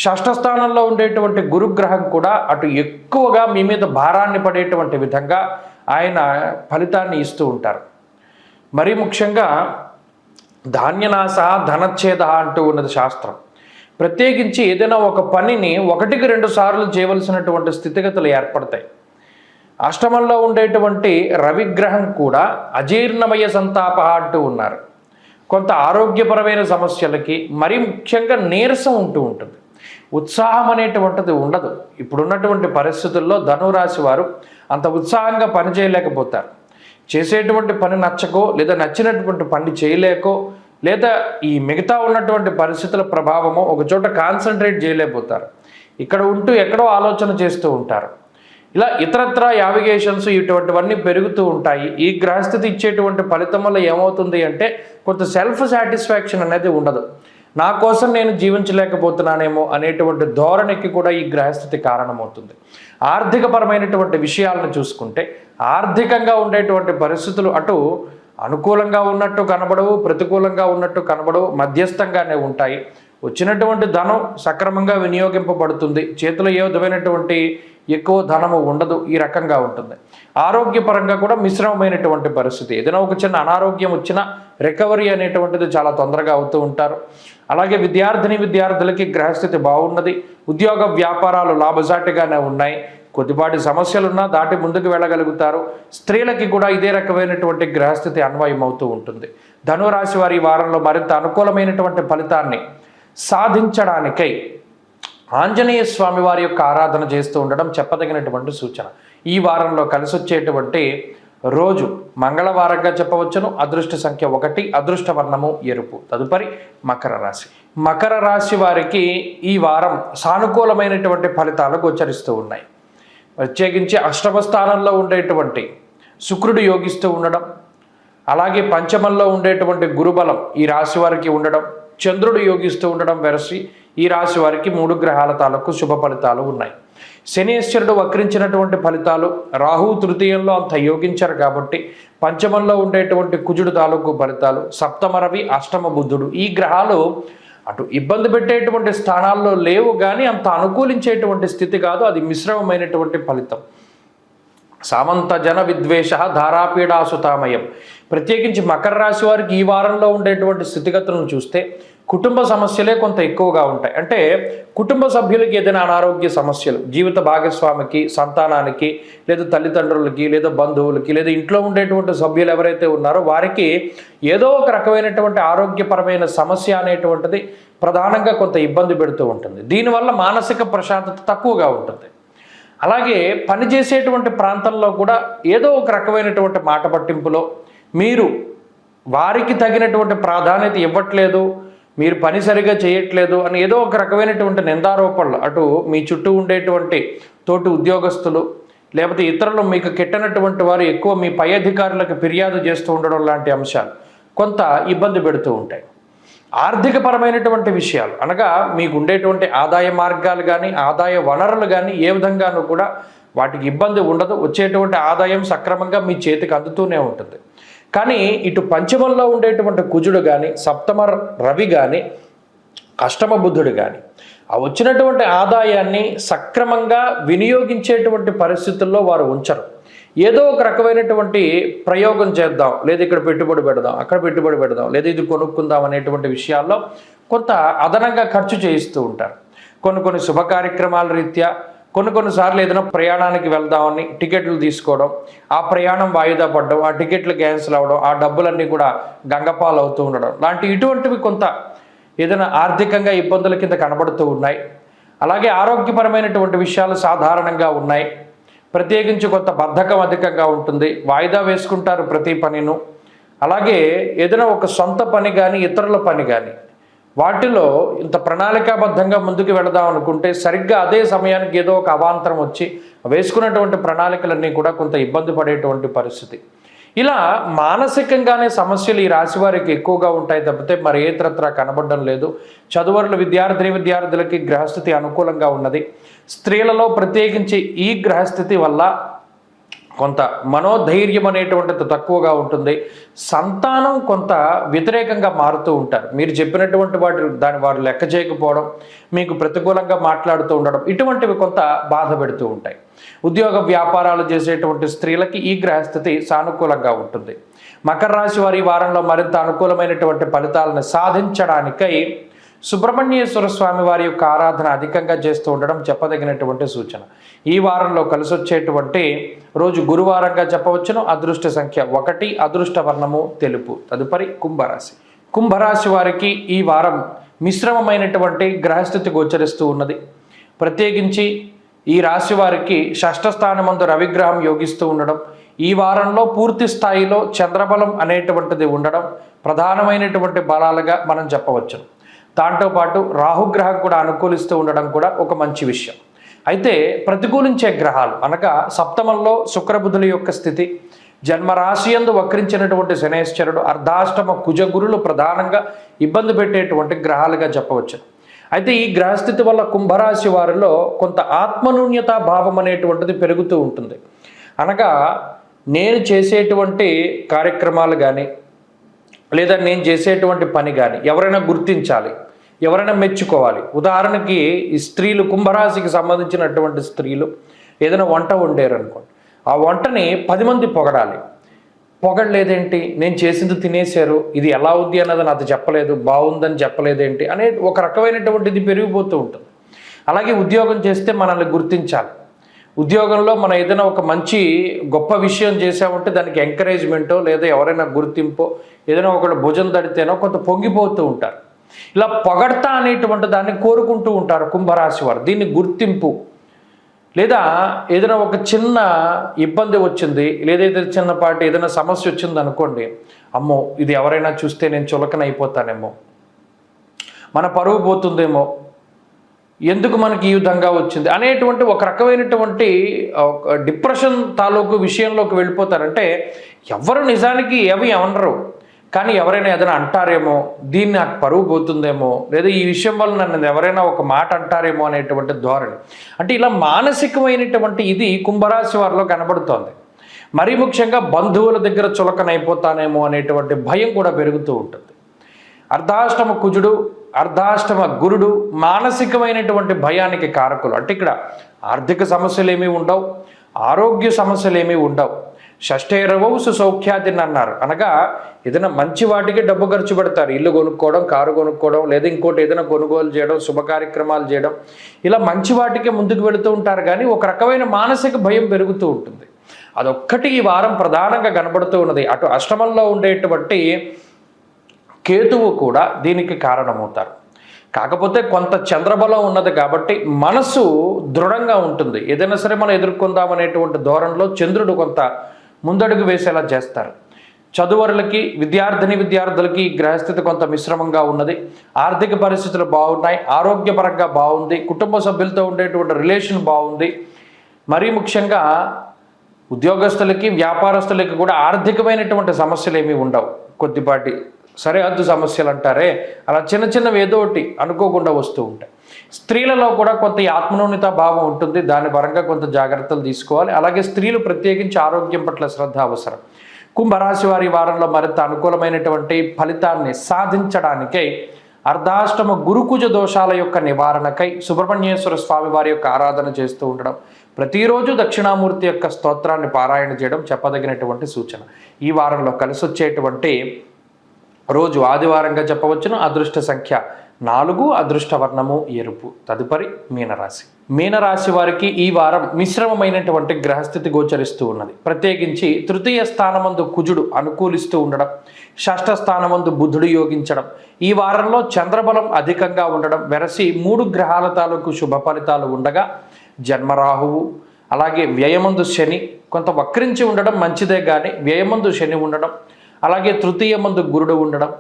షష్ఠ స్థానంలో ఉండేటువంటి గురుగ్రహం కూడా అటు ఎక్కువగా మీ మీద భారాన్ని పడేటువంటి విధంగా ఆయన ఫలితాన్ని ఇస్తూ ఉంటారు. మరీ ముఖ్యంగా ధాన్యనాశ ధనచ్ఛేద అంటూ ఉన్నది శాస్త్రం. ప్రత్యేకించి ఏదైనా ఒక పనిని 1-2 సార్లు చేయవలసినటువంటి స్థితిగతులు ఏర్పడతాయి. అష్టమంలో ఉండేటువంటి రవిగ్రహం కూడా అజీర్ణమయ సంతాప అంటూ ఉన్నారు. కొంత ఆరోగ్యపరమైన సమస్యలకి, మరీ ముఖ్యంగా నీరసం ఉంటూ ఉంటుంది. ఉత్సాహం అనేటువంటిది ఉండదు. ఇప్పుడున్నటువంటి పరిస్థితుల్లో ధనురాశి వారు అంత ఉత్సాహంగా పని చేయలేకపోతారు. చేసేటువంటి పని నచ్చకో, లేదా నచ్చినటువంటి పని చేయలేకో, లేదా ఈ మిగతా ఉన్నటువంటి పరిస్థితుల ప్రభావమో ఒక చోట కాన్సన్ట్రేట్ చేయలేకపోతారు. ఇక్కడ ఉంటూ ఎక్కడో ఆలోచన చేస్తూ ఉంటారు. ఇలా ఇతరత్రా యావిగేషన్స్ ఇటువంటివన్నీ పెరుగుతూ ఉంటాయి. ఈ గ్రహస్థితి ఇచ్చేటువంటి ఫలితం వల్ల ఏమవుతుంది అంటే కొంత సెల్ఫ్ సాటిస్ఫాక్షన్ అనేది ఉండదు. నా కోసం నేను జీవించలేకపోతున్నానేమో అనేటువంటి ధోరణికి కూడా ఈ గ్రహస్థితి కారణమవుతుంది. ఆర్థికపరమైనటువంటి విషయాలను చూసుకుంటే ఆర్థికంగా ఉండేటువంటి పరిస్థితులు అటు అనుకూలంగా ఉన్నట్టు కనబడవు, ప్రతికూలంగా ఉన్నట్టు కనబడవు, మధ్యస్థంగానే ఉంటాయి. వచ్చినటువంటి ధనం సక్రమంగా వినియోగింపబడుతుంది. చేతిలో ఏ విధమైనటువంటి ఎక్కువ ధనము ఉండదు. ఈ రకంగా ఉంటుంది. ఆరోగ్యపరంగా కూడా మిశ్రమమైనటువంటి పరిస్థితి. ఏదైనా ఒక చిన్న అనారోగ్యం వచ్చినా రికవరీ అనేటువంటిది చాలా తొందరగా అవుతూ ఉంటారు. అలాగే విద్యార్థులకి గ్రహస్థితి బాగున్నది. ఉద్యోగ వ్యాపారాలు లాభసాటిగానే ఉన్నాయి. కొద్దిపాటి సమస్యలున్నా దాటి ముందుకు వెళ్ళగలుగుతారు. స్త్రీలకి కూడా ఇదే రకమైనటువంటి గ్రహస్థితి అన్వయం అవుతూ ఉంటుంది. ధనురాశి వారి వారంలో మరింత అనుకూలమైనటువంటి ఫలితాన్ని సాధించడానికై ఆంజనేయ స్వామి వారి యొక్క ఆరాధన చేస్తూ ఉండడం చెప్పదగినటువంటి సూచన. ఈ వారంలో కలిసి వచ్చేటువంటి రోజు మంగళవారంగా చెప్పవచ్చును. అదృష్ట సంఖ్య 1, అదృష్ట వర్ణము ఎరుపు. తదుపరి మకర రాశి. మకర రాశి వారికి ఈ వారం సానుకూలమైనటువంటి ఫలితాలు గోచరిస్తూ ఉన్నాయి. ప్రత్యేకించి అష్టమ స్థానంలో ఉండేటువంటి శుక్రుడు యోగిస్తూ ఉండడం, అలాగే పంచమంలో ఉండేటువంటి గురుబలం ఈ రాశి వారికి ఉండడం, చంద్రుడు యోగిస్తూ ఉండడం వెరసి ఈ రాశి వారికి 3 గ్రహాల తాలూకు శుభ ఫలితాలు ఉన్నాయి. శనీశ్వరుడు వక్రించినటువంటి ఫలితాలు, రాహు తృతీయంలో అంత యోగించారు కాబట్టి పంచమంలో ఉండేటువంటి కుజుడు తాలూకు ఫలితాలు, సప్తమ రవి, అష్టమ బుధుడు ఈ గ్రహాలు అటు ఇబ్బంది పెట్టేటువంటి స్థానాల్లో లేవు కానీ అంత అనుకూలించేటువంటి స్థితి కాదు. అది మిశ్రమమైనటువంటి ఫలితం. సామంత జన విద్వేష ధారాపీడాసుతామయం. ప్రత్యేకించి మకర రాశి వారికి ఈ వారంలో ఉండేటువంటి స్థితిగతులను చూస్తే కుటుంబ సమస్యలే కొంత ఎక్కువగా ఉంటాయి. అంటే కుటుంబ సభ్యులకి ఏదైనా అనారోగ్య సమస్యలు, జీవిత భాగస్వామికి, సంతానానికి, లేదా తల్లిదండ్రులకి, లేదా బంధువులకి, లేదా ఇంట్లో ఉండేటువంటి సభ్యులు ఎవరైతే ఉన్నారో వారికి ఏదో ఒక రకమైనటువంటి ఆరోగ్యపరమైన సమస్య అనేటువంటిది ప్రధానంగా కొంత ఇబ్బంది పెడుతూ ఉంటుంది. దీనివల్ల మానసిక ప్రశాంతత తక్కువగా ఉంటుంది. అలాగే పనిచేసేటువంటి ప్రాంతంలో కూడా ఏదో ఒక రకమైనటువంటి మాట పట్టింపులో మీరు వారికి తగినటువంటి ప్రాధాన్యత ఇవ్వట్లేదు, మీరు పని సరిగా చేయట్లేదు అని ఏదో ఒక రకమైనటువంటి నిందారోపణలు అటు మీ చుట్టూ ఉండేటువంటి తోటి ఉద్యోగస్తులు లేకపోతే ఇతరులు మీకు కెట్టనటువంటి వారు ఎక్కువ మీ పై అధికారులకు ఫిర్యాదు చేస్తూ ఉండడం లాంటి అంశాలు కొంత ఇబ్బంది పెడుతూ ఉంటాయి. ఆర్థికపరమైనటువంటి విషయాలు అనగా మీకు ఉండేటువంటి ఆదాయ మార్గాలు కానీ ఆదాయ వనరులు కానీ ఏ విధంగానూ కూడా వాటికి ఇబ్బంది ఉండదు. వచ్చేటువంటి ఆదాయం సక్రమంగా మీ చేతికి అందుతూనే ఉంటుంది. కానీ ఇటు పంచమంలో ఉండేటువంటి కుజుడు కానీ సప్తమ రవి కానీ అష్టమ బుధుడు కానీ ఆ వచ్చినటువంటి ఆదాయాన్ని సక్రమంగా వినియోగించేటువంటి పరిస్థితుల్లో వారు ఉంచరు. ఏదో ఒక రకమైనటువంటి ప్రయోగం చేద్దాం, లేదా ఇక్కడ పెట్టుబడి పెడదాం, అక్కడ పెట్టుబడి పెడదాం, లేదా ఇది కొనుక్కుందాం అనేటువంటి విషయాల్లో కొంత అదనంగా ఖర్చు చేయిస్తూ ఉంటారు. కొన్ని శుభ కార్యక్రమాల రీత్యా కొన్నిసార్లు ఏదైనా ప్రయాణానికి వెళ్దామని టికెట్లు తీసుకోవడం, ఆ ప్రయాణం వాయిదా పడడం, ఆ టికెట్లు క్యాన్సిల్ అవ్వడం, ఆ డబ్బులన్నీ కూడా గంగపాలు అవుతూ ఉండడం లాంటి ఇటువంటివి కొంత ఏదైనా ఆర్థికంగా ఇబ్బందుల కింద కనబడుతూ ఉన్నాయి. అలాగే ఆరోగ్యపరమైనటువంటి విషయాలు సాధారణంగా ఉన్నాయి. ప్రత్యేకించి కొంత బద్ధకం అధికంగా ఉంటుంది, వాయిదా వేసుకుంటారు ప్రతి పనిను. అలాగే ఏదైనా ఒక సొంత పని కానీ ఇతరుల పని కానీ వాటిలో ఇంత ప్రణాళికాబద్ధంగా ముందుకు వెళదాం అనుకుంటే సరిగ్గా అదే సమయానికి ఏదో ఒక అవాంతరం వచ్చి వేసుకున్నటువంటి ప్రణాళికలన్నీ కూడా కొంత ఇబ్బంది పడేటువంటి పరిస్థితి. ఇలా మానసికంగానే సమస్యలు ఈ రాశి వారికి ఎక్కువగా ఉంటాయి తప్పితే మరి ఏ ఇతరత్రా కనబడడం లేదు. చదువుల విద్యార్థులకి గ్రహస్థితి అనుకూలంగా ఉన్నది. స్త్రీలలో ప్రత్యేకించి ఈ గ్రహస్థితి వల్ల కొంత మనోధైర్యం అనేటువంటిది తక్కువగా ఉంటుంది. సంతానం కొంత వ్యతిరేకంగా మారుతూ ఉంటారు. మీరు చెప్పినటువంటి దాన్ని వారు లెక్క చేయకపోవడం, మీకు ప్రతికూలంగా మాట్లాడుతూ ఉండడం, ఇటువంటివి కొంత బాధ పెడుతూ ఉంటాయి. ఉద్యోగ వ్యాపారాలు చేసేటువంటి స్త్రీలకి ఈ గ్రహస్థితి సానుకూలంగా ఉంటుంది. మకర రాశి వారి వారంలో మరింత అనుకూలమైనటువంటి ఫలితాలను సాధించడానికై సుబ్రహ్మణ్యేశ్వర స్వామి వారి యొక్క ఆరాధన అధికంగా చేస్తూ ఉండడం చెప్పదగినటువంటి సూచన. ఈ వారంలో కలిసి వచ్చేటువంటి రోజు గురువారంగా చెప్పవచ్చును. అదృష్ట సంఖ్య 1, అదృష్ట వర్ణము తెలుపు. తదుపరి కుంభరాశి వారికి ఈ వారం మిశ్రమమైనటువంటి గ్రహస్థితి గోచరిస్తూ ఉన్నది. ప్రత్యేకించి ఈ రాశి వారికి షష్ఠ స్థానమందు రవిగ్రహం యోగిస్తూ ఉండడం, ఈ వారంలో పూర్తి స్థాయిలో చంద్రబలం అనేటువంటిది ఉండడం ప్రధానమైనటువంటి బలాలుగా మనం చెప్పవచ్చును. దాంతోపాటు రాహుగ్రహం కూడా అనుకూలిస్తూ ఉండడం కూడా ఒక మంచి విషయం. అయితే ప్రతికూలించే గ్రహాలు అనగా సప్తమంలో శుక్రబుధుల యొక్క స్థితి, జన్మరాశియందు వక్రించినటువంటి శనేశ్వరుడు, అర్ధాష్టమ కుజగురులు ప్రధానంగా ఇబ్బంది పెట్టేటువంటి గ్రహాలుగా చెప్పవచ్చు. అయితే ఈ గ్రహస్థితి వల్ల కుంభరాశి వారిలో కొంత ఆత్మన్యూన్యతా భావం అనేటువంటిది పెరుగుతూ ఉంటుంది. అనగా నేను చేసేటువంటి కార్యక్రమాలు కానీ లేదా నేను చేసేటువంటి పని కానీ ఎవరైనా గుర్తించాలి, ఎవరైనా మెచ్చుకోవాలి. ఉదాహరణకి ఈ స్త్రీలు, కుంభరాశికి సంబంధించినటువంటి స్త్రీలు ఏదైనా వంట వండారు అనుకోండి, ఆ వంటని 10 మంది పొగడాలి. పొగడలేదేంటి, నేను చేసింది తినేశారు, ఇది ఎలా ఉంది అన్నది నాకు చెప్పలేదు, బాగుందని చెప్పలేదేంటి అనే ఒక రకమైనటువంటిది పెరిగిపోతూ ఉంటుంది. అలాగే ఉద్యోగం చేస్తే మనల్ని గుర్తించాలి. ఉద్యోగంలో మనం ఏదైనా ఒక మంచి గొప్ప విషయం చేసామంటే దానికి ఎంకరేజ్మెంటో లేదా ఎవరైనా గుర్తింపో ఏదైనా ఒకళ్ళు భుజం తడితేనో కొంత పొంగిపోతూ ఉంటారు. ఇలా పొగడతా అనేటువంటి దాన్ని కోరుకుంటూ ఉంటారు కుంభరాశి వారు. దీన్ని గుర్తింపు లేదా ఏదైనా ఒక చిన్న ఇబ్బంది వచ్చింది, లేదా చిన్నపాటి ఏదైనా సమస్య వచ్చింది అనుకోండి, అమ్మో ఇది ఎవరైనా చూస్తే నేను చులకన అయిపోతానేమో, మన పరువు పోతుందేమో, ఎందుకు మనకి ఈ విధంగా వచ్చింది అనేటువంటి ఒక రకమైనటువంటి డిప్రెషన్ తాలూకు విషయంలోకి వెళ్ళిపోతారంటే ఎవరు నిజానికి ఏమి అనరు, కానీ ఎవరైనా ఏదైనా అంటారేమో, దీన్ని నాకు పరువు పోతుందేమో, లేదా ఈ విషయం వల్ల నన్ను ఎవరైనా ఒక మాట అంటారేమో అనేటువంటి ధోరణి. అంటే ఇలా మానసికమైనటువంటి ఇది కుంభరాశి వారిలో కనబడుతోంది. మరీ ముఖ్యంగా బంధువుల దగ్గర చులకనైపోతానేమో అనేటువంటి భయం కూడా పెరుగుతూ ఉంటుంది. అర్ధాష్టమ కుజుడు, అర్ధాష్టమ గురుడు మానసికమైనటువంటి భయానికి కారకులు. అంటే ఇక్కడ ఆర్థిక సమస్యలు ఏమీ ఉండవు, ఆరోగ్య సమస్యలు ఏమీ ఉండవు. షష్ఠైరవౌ సుసౌఖ్యాతిని అన్నారు. అనగా ఏదైనా మంచి వాటికి డబ్బు ఖర్చు పెడతారు. ఇల్లు కొనుక్కోవడం, కారు కొనుక్కోవడం, లేదా ఇంకోటి ఏదైనా కొనుగోలు చేయడం, శుభ కార్యక్రమాలు చేయడం, ఇలా మంచి వాటికే ముందుకు వెళుతూ ఉంటారు. కానీ ఒక రకమైన మానసిక భయం పెరుగుతూ ఉంటుంది. అదొక్కటి ఈ వారం ప్రధానంగా కనబడుతూ ఉన్నది. అటు అష్టమంలో ఉండేటువంటి కేతువు కూడా దీనికి కారణమవుతారు. కాకపోతే కొంత చంద్రబలం ఉన్నది కాబట్టి మనసు దృఢంగా ఉంటుంది. ఏదైనా సరే మనం ఎదుర్కొందామనేటువంటి ధోరణిలో చంద్రుడు కొంత ముందడుగు వేసేలా చేస్తారు. చదువరులకి, విద్యార్థులకి గ్రహస్థితి కొంత మిశ్రమంగా ఉన్నది. ఆర్థిక పరిస్థితులు బాగున్నాయి, ఆరోగ్యపరంగా బాగుంది, కుటుంబ సభ్యులతో ఉండేటువంటి రిలేషన్ బాగుంది. మరీ ముఖ్యంగా ఉద్యోగస్తులకి, వ్యాపారస్తులకి కూడా ఆర్థికమైనటువంటి సమస్యలు ఏమీ ఉండవు. కొద్దిపాటి సరిహద్దు సమస్యలు అంటారే, అలా చిన్నవి ఏదో ఒకటి అనుకోకుండా వస్తూ ఉంటాయి. స్త్రీలలో కూడా కొంత ఆత్మన్యూనత భావం ఉంటుంది. దాని పరంగా కొంత జాగ్రత్తలు తీసుకోవాలి. అలాగే స్త్రీలు ప్రత్యేకించి ఆరోగ్యం పట్ల శ్రద్ధ అవసరం. కుంభరాశి వారి వారంలో మరింత అనుకూలమైనటువంటి ఫలితాన్ని సాధించడానికై అర్ధాష్టమ గురుకుజ దోషాల యొక్క నివారణకై సుబ్రహ్మణ్యేశ్వర స్వామి వారి యొక్క ఆరాధన చేస్తూ ఉండడం, ప్రతిరోజు దక్షిణామూర్తి యొక్క స్తోత్రాన్ని పారాయణ చేయడం చెప్పదగినటువంటి సూచన. ఈ వారంలో కలిసి వచ్చేటువంటి రోజు ఆదివారంగా చెప్పవచ్చును. అదృష్ట సంఖ్య 4, అదృష్ట వర్ణము ఎరుపు. తదుపరి మీనరాశి వారికి ఈ వారం మిశ్రమమైనటువంటి గ్రహస్థితి గోచరిస్తూ ఉన్నది. ప్రత్యేకించి తృతీయ స్థానమందు కుజుడు అనుకూలిస్తూ ఉండడం, షష్ఠ స్థానమందు బుధుడు యోగించడం, ఈ వారంలో చంద్రబలం అధికంగా ఉండడం, వెరసి 3 గ్రహాల తాలూకు శుభ ఫలితాలు ఉండగా జన్మరాహువు, అలాగే వ్యయమందు శని కొంత వక్రించి ఉండడం మంచిదే, కానీ వ్యయమందు శని ఉండడం, అలాగే తృతీయ మందు గురుడు ఉండడం,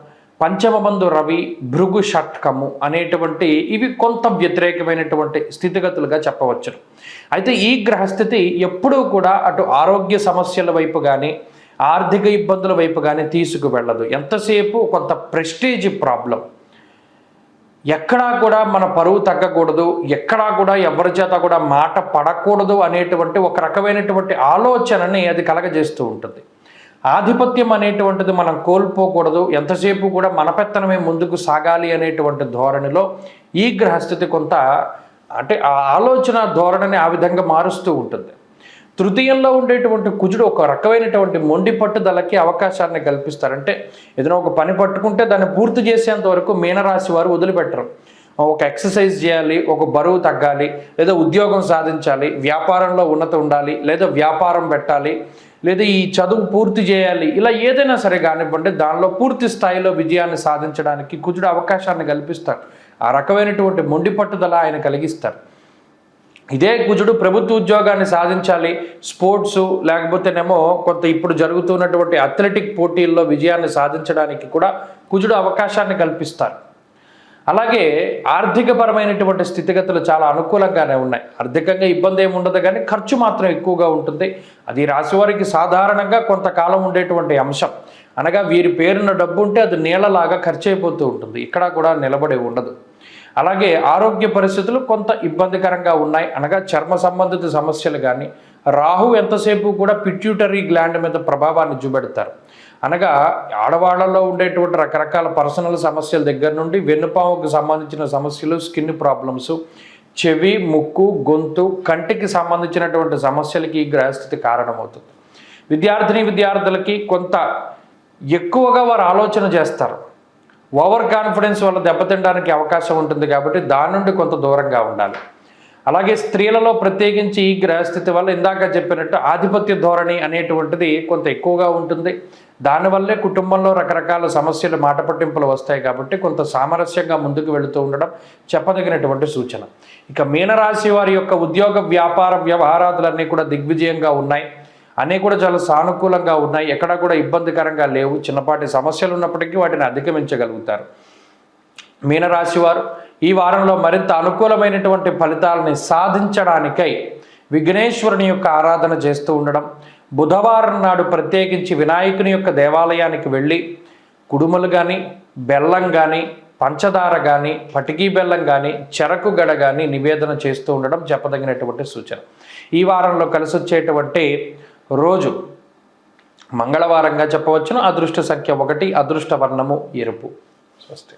పంచమ మందు రవి, భృగు షట్కము అనేటువంటి ఇవి కొంత వ్యతిరేకమైనటువంటి స్థితిగతులుగా చెప్పవచ్చు. అయితే ఈ గ్రహస్థితి ఎప్పుడూ కూడా అటు ఆరోగ్య సమస్యల వైపు కానీ, ఆర్థిక ఇబ్బందుల వైపు కానీ తీసుకువెళ్ళదు. ఎంతసేపు కొంత ప్రెస్టేజ్ ప్రాబ్లం, ఎక్కడా కూడా మన పరువు తగ్గకూడదు, ఎక్కడా కూడా ఎవరి చేత కూడా మాట పడకూడదు అనేటువంటి ఒక రకమైనటువంటి ఆలోచనని అది కలగజేస్తూ ఉంటుంది. ఆధిపత్యం అనేటువంటిది మనం కోల్పోకూడదు, ఎంతసేపు కూడా మన పెత్తనమే ముందుకు సాగాలి అనేటువంటి ధోరణిలో ఈ గ్రహస్థితి కొంత అంటే ఆ ఆలోచన ధోరణిని ఆ విధంగా మారుస్తూ ఉంటుంది. తృతీయంలో ఉండేటువంటి కుజుడు ఒక రకమైనటువంటి మొండి పట్టుదలకి అవకాశాన్ని కల్పిస్తారంటే ఏదైనా ఒక పని పట్టుకుంటే దాన్ని పూర్తి చేసేంత వరకు మీనరాశి వారు వదిలిపెట్టరు. ఒక ఎక్సర్సైజ్ చేయాలి, ఒక బరువు తగ్గాలి, లేదా ఉద్యోగం సాధించాలి, వ్యాపారంలో ఉన్నత ఉండాలి, లేదా వ్యాపారం పెట్టాలి, లేదా ఈ చదువు పూర్తి చేయాలి, ఇలా ఏదైనా సరే కానివ్వండి దానిలో పూర్తి స్థాయిలో విజయాన్ని సాధించడానికి కుజుడు అవకాశాన్ని కల్పిస్తాడు. ఆ రకమైనటువంటి మొండి పట్టుదల ఆయన కలిగిస్తారు. ఇదే కుజుడు ప్రభుత్వ ఉద్యోగాన్ని సాధించాలి, స్పోర్ట్స్ లేకపోతేనేమో కొంత ఇప్పుడు జరుగుతున్నటువంటి అథ్లెటిక్ పోటీల్లో విజయాన్ని సాధించడానికి కూడా కుజుడు అవకాశాన్ని కల్పిస్తారు. అలాగే ఆర్థికపరమైనటువంటి స్థితిగతులు చాలా అనుకూలంగానే ఉన్నాయి. ఆర్థికంగా ఇబ్బంది ఏమి ఉండదు, కానీ ఖర్చు మాత్రం ఎక్కువగా ఉంటుంది. అది రాశివారికి సాధారణంగా కొంతకాలం ఉండేటువంటి అంశం. అనగా వీరి పేరున డబ్బు ఉంటే అది నీళ్ళలాగా ఖర్చు అయిపోతూ ఉంటుంది, ఇక్కడ కూడా నిలబడి ఉండదు. అలాగే ఆరోగ్య పరిస్థితులు కొంత ఇబ్బందికరంగా ఉన్నాయి. అనగా చర్మ సంబంధిత సమస్యలు కానీ, రాహు ఎంతసేపు కూడా పిట్యూటరీ గ్లాండ్ మీద ప్రభావాన్ని చూపెడతారు. అనగా ఆడవాళ్లలో ఉండేటువంటి రకరకాల పర్సనల్ సమస్యల దగ్గర నుండి వెన్నుపాముకు సంబంధించిన సమస్యలు, స్కిన్ ప్రాబ్లమ్స్, చెవి, ముక్కు, గొంతు, కంటికి సంబంధించినటువంటి సమస్యలకి ఈ గ్రహస్థితి కారణమవుతుంది. విద్యార్థులకి కొంత ఎక్కువగా వారు ఆలోచన చేస్తారు. ఓవర్ కాన్ఫిడెన్స్ వల్ల దెబ్బతినడానికి అవకాశం ఉంటుంది కాబట్టి దాని నుండి కొంత దూరంగా ఉండాలి. అలాగే స్త్రీలలో ప్రత్యేకించి ఈ గ్రహస్థితి వల్ల ఇందాక చెప్పినట్టు ఆధిపత్య ధోరణి అనేటువంటిది కొంత ఎక్కువగా ఉంటుంది. దానివల్లే కుటుంబంలో రకరకాల సమస్యలు, మాట పట్టింపులు వస్తాయి. కాబట్టి కొంత సామరస్యంగా ముందుకు వెళుతూ ఉండడం చెప్పదగినటువంటి సూచన. ఇక మీనరాశి వారి యొక్క ఉద్యోగ, వ్యాపార, వ్యవహారాదులన్నీ కూడా దిగ్విజయంగా ఉన్నాయి. అన్నీ కూడా చాలా సానుకూలంగా ఉన్నాయి. ఎక్కడా కూడా ఇబ్బందికరంగా లేవు. చిన్నపాటి సమస్యలు ఉన్నప్పటికీ వాటిని అధిగమించగలుగుతారు. మీనరాశి వారు ఈ వారంలో మరింత అనుకూలమైనటువంటి ఫలితాలని సాధించడానికై విఘ్నేశ్వరుని యొక్క ఆరాధన చేస్తూ ఉండడం, బుధవారం నాడు ప్రత్యేకించి వినాయకుని యొక్క దేవాలయానికి వెళ్ళి కుడుములు కానీ, బెల్లం కానీ, పంచదార కానీ, పటికీ బెల్లం కానీ, చెరకు గడ కానీ నివేదన చేస్తూ ఉండడం చెప్పదగినటువంటి సూచన. ఈ వారంలో కలిసి వచ్చేటువంటి రోజు మంగళవారంగా చెప్పవచ్చును. అదృష్ట సంఖ్య 1, అదృష్ట వర్ణము ఎరుపు. స్వస్తి.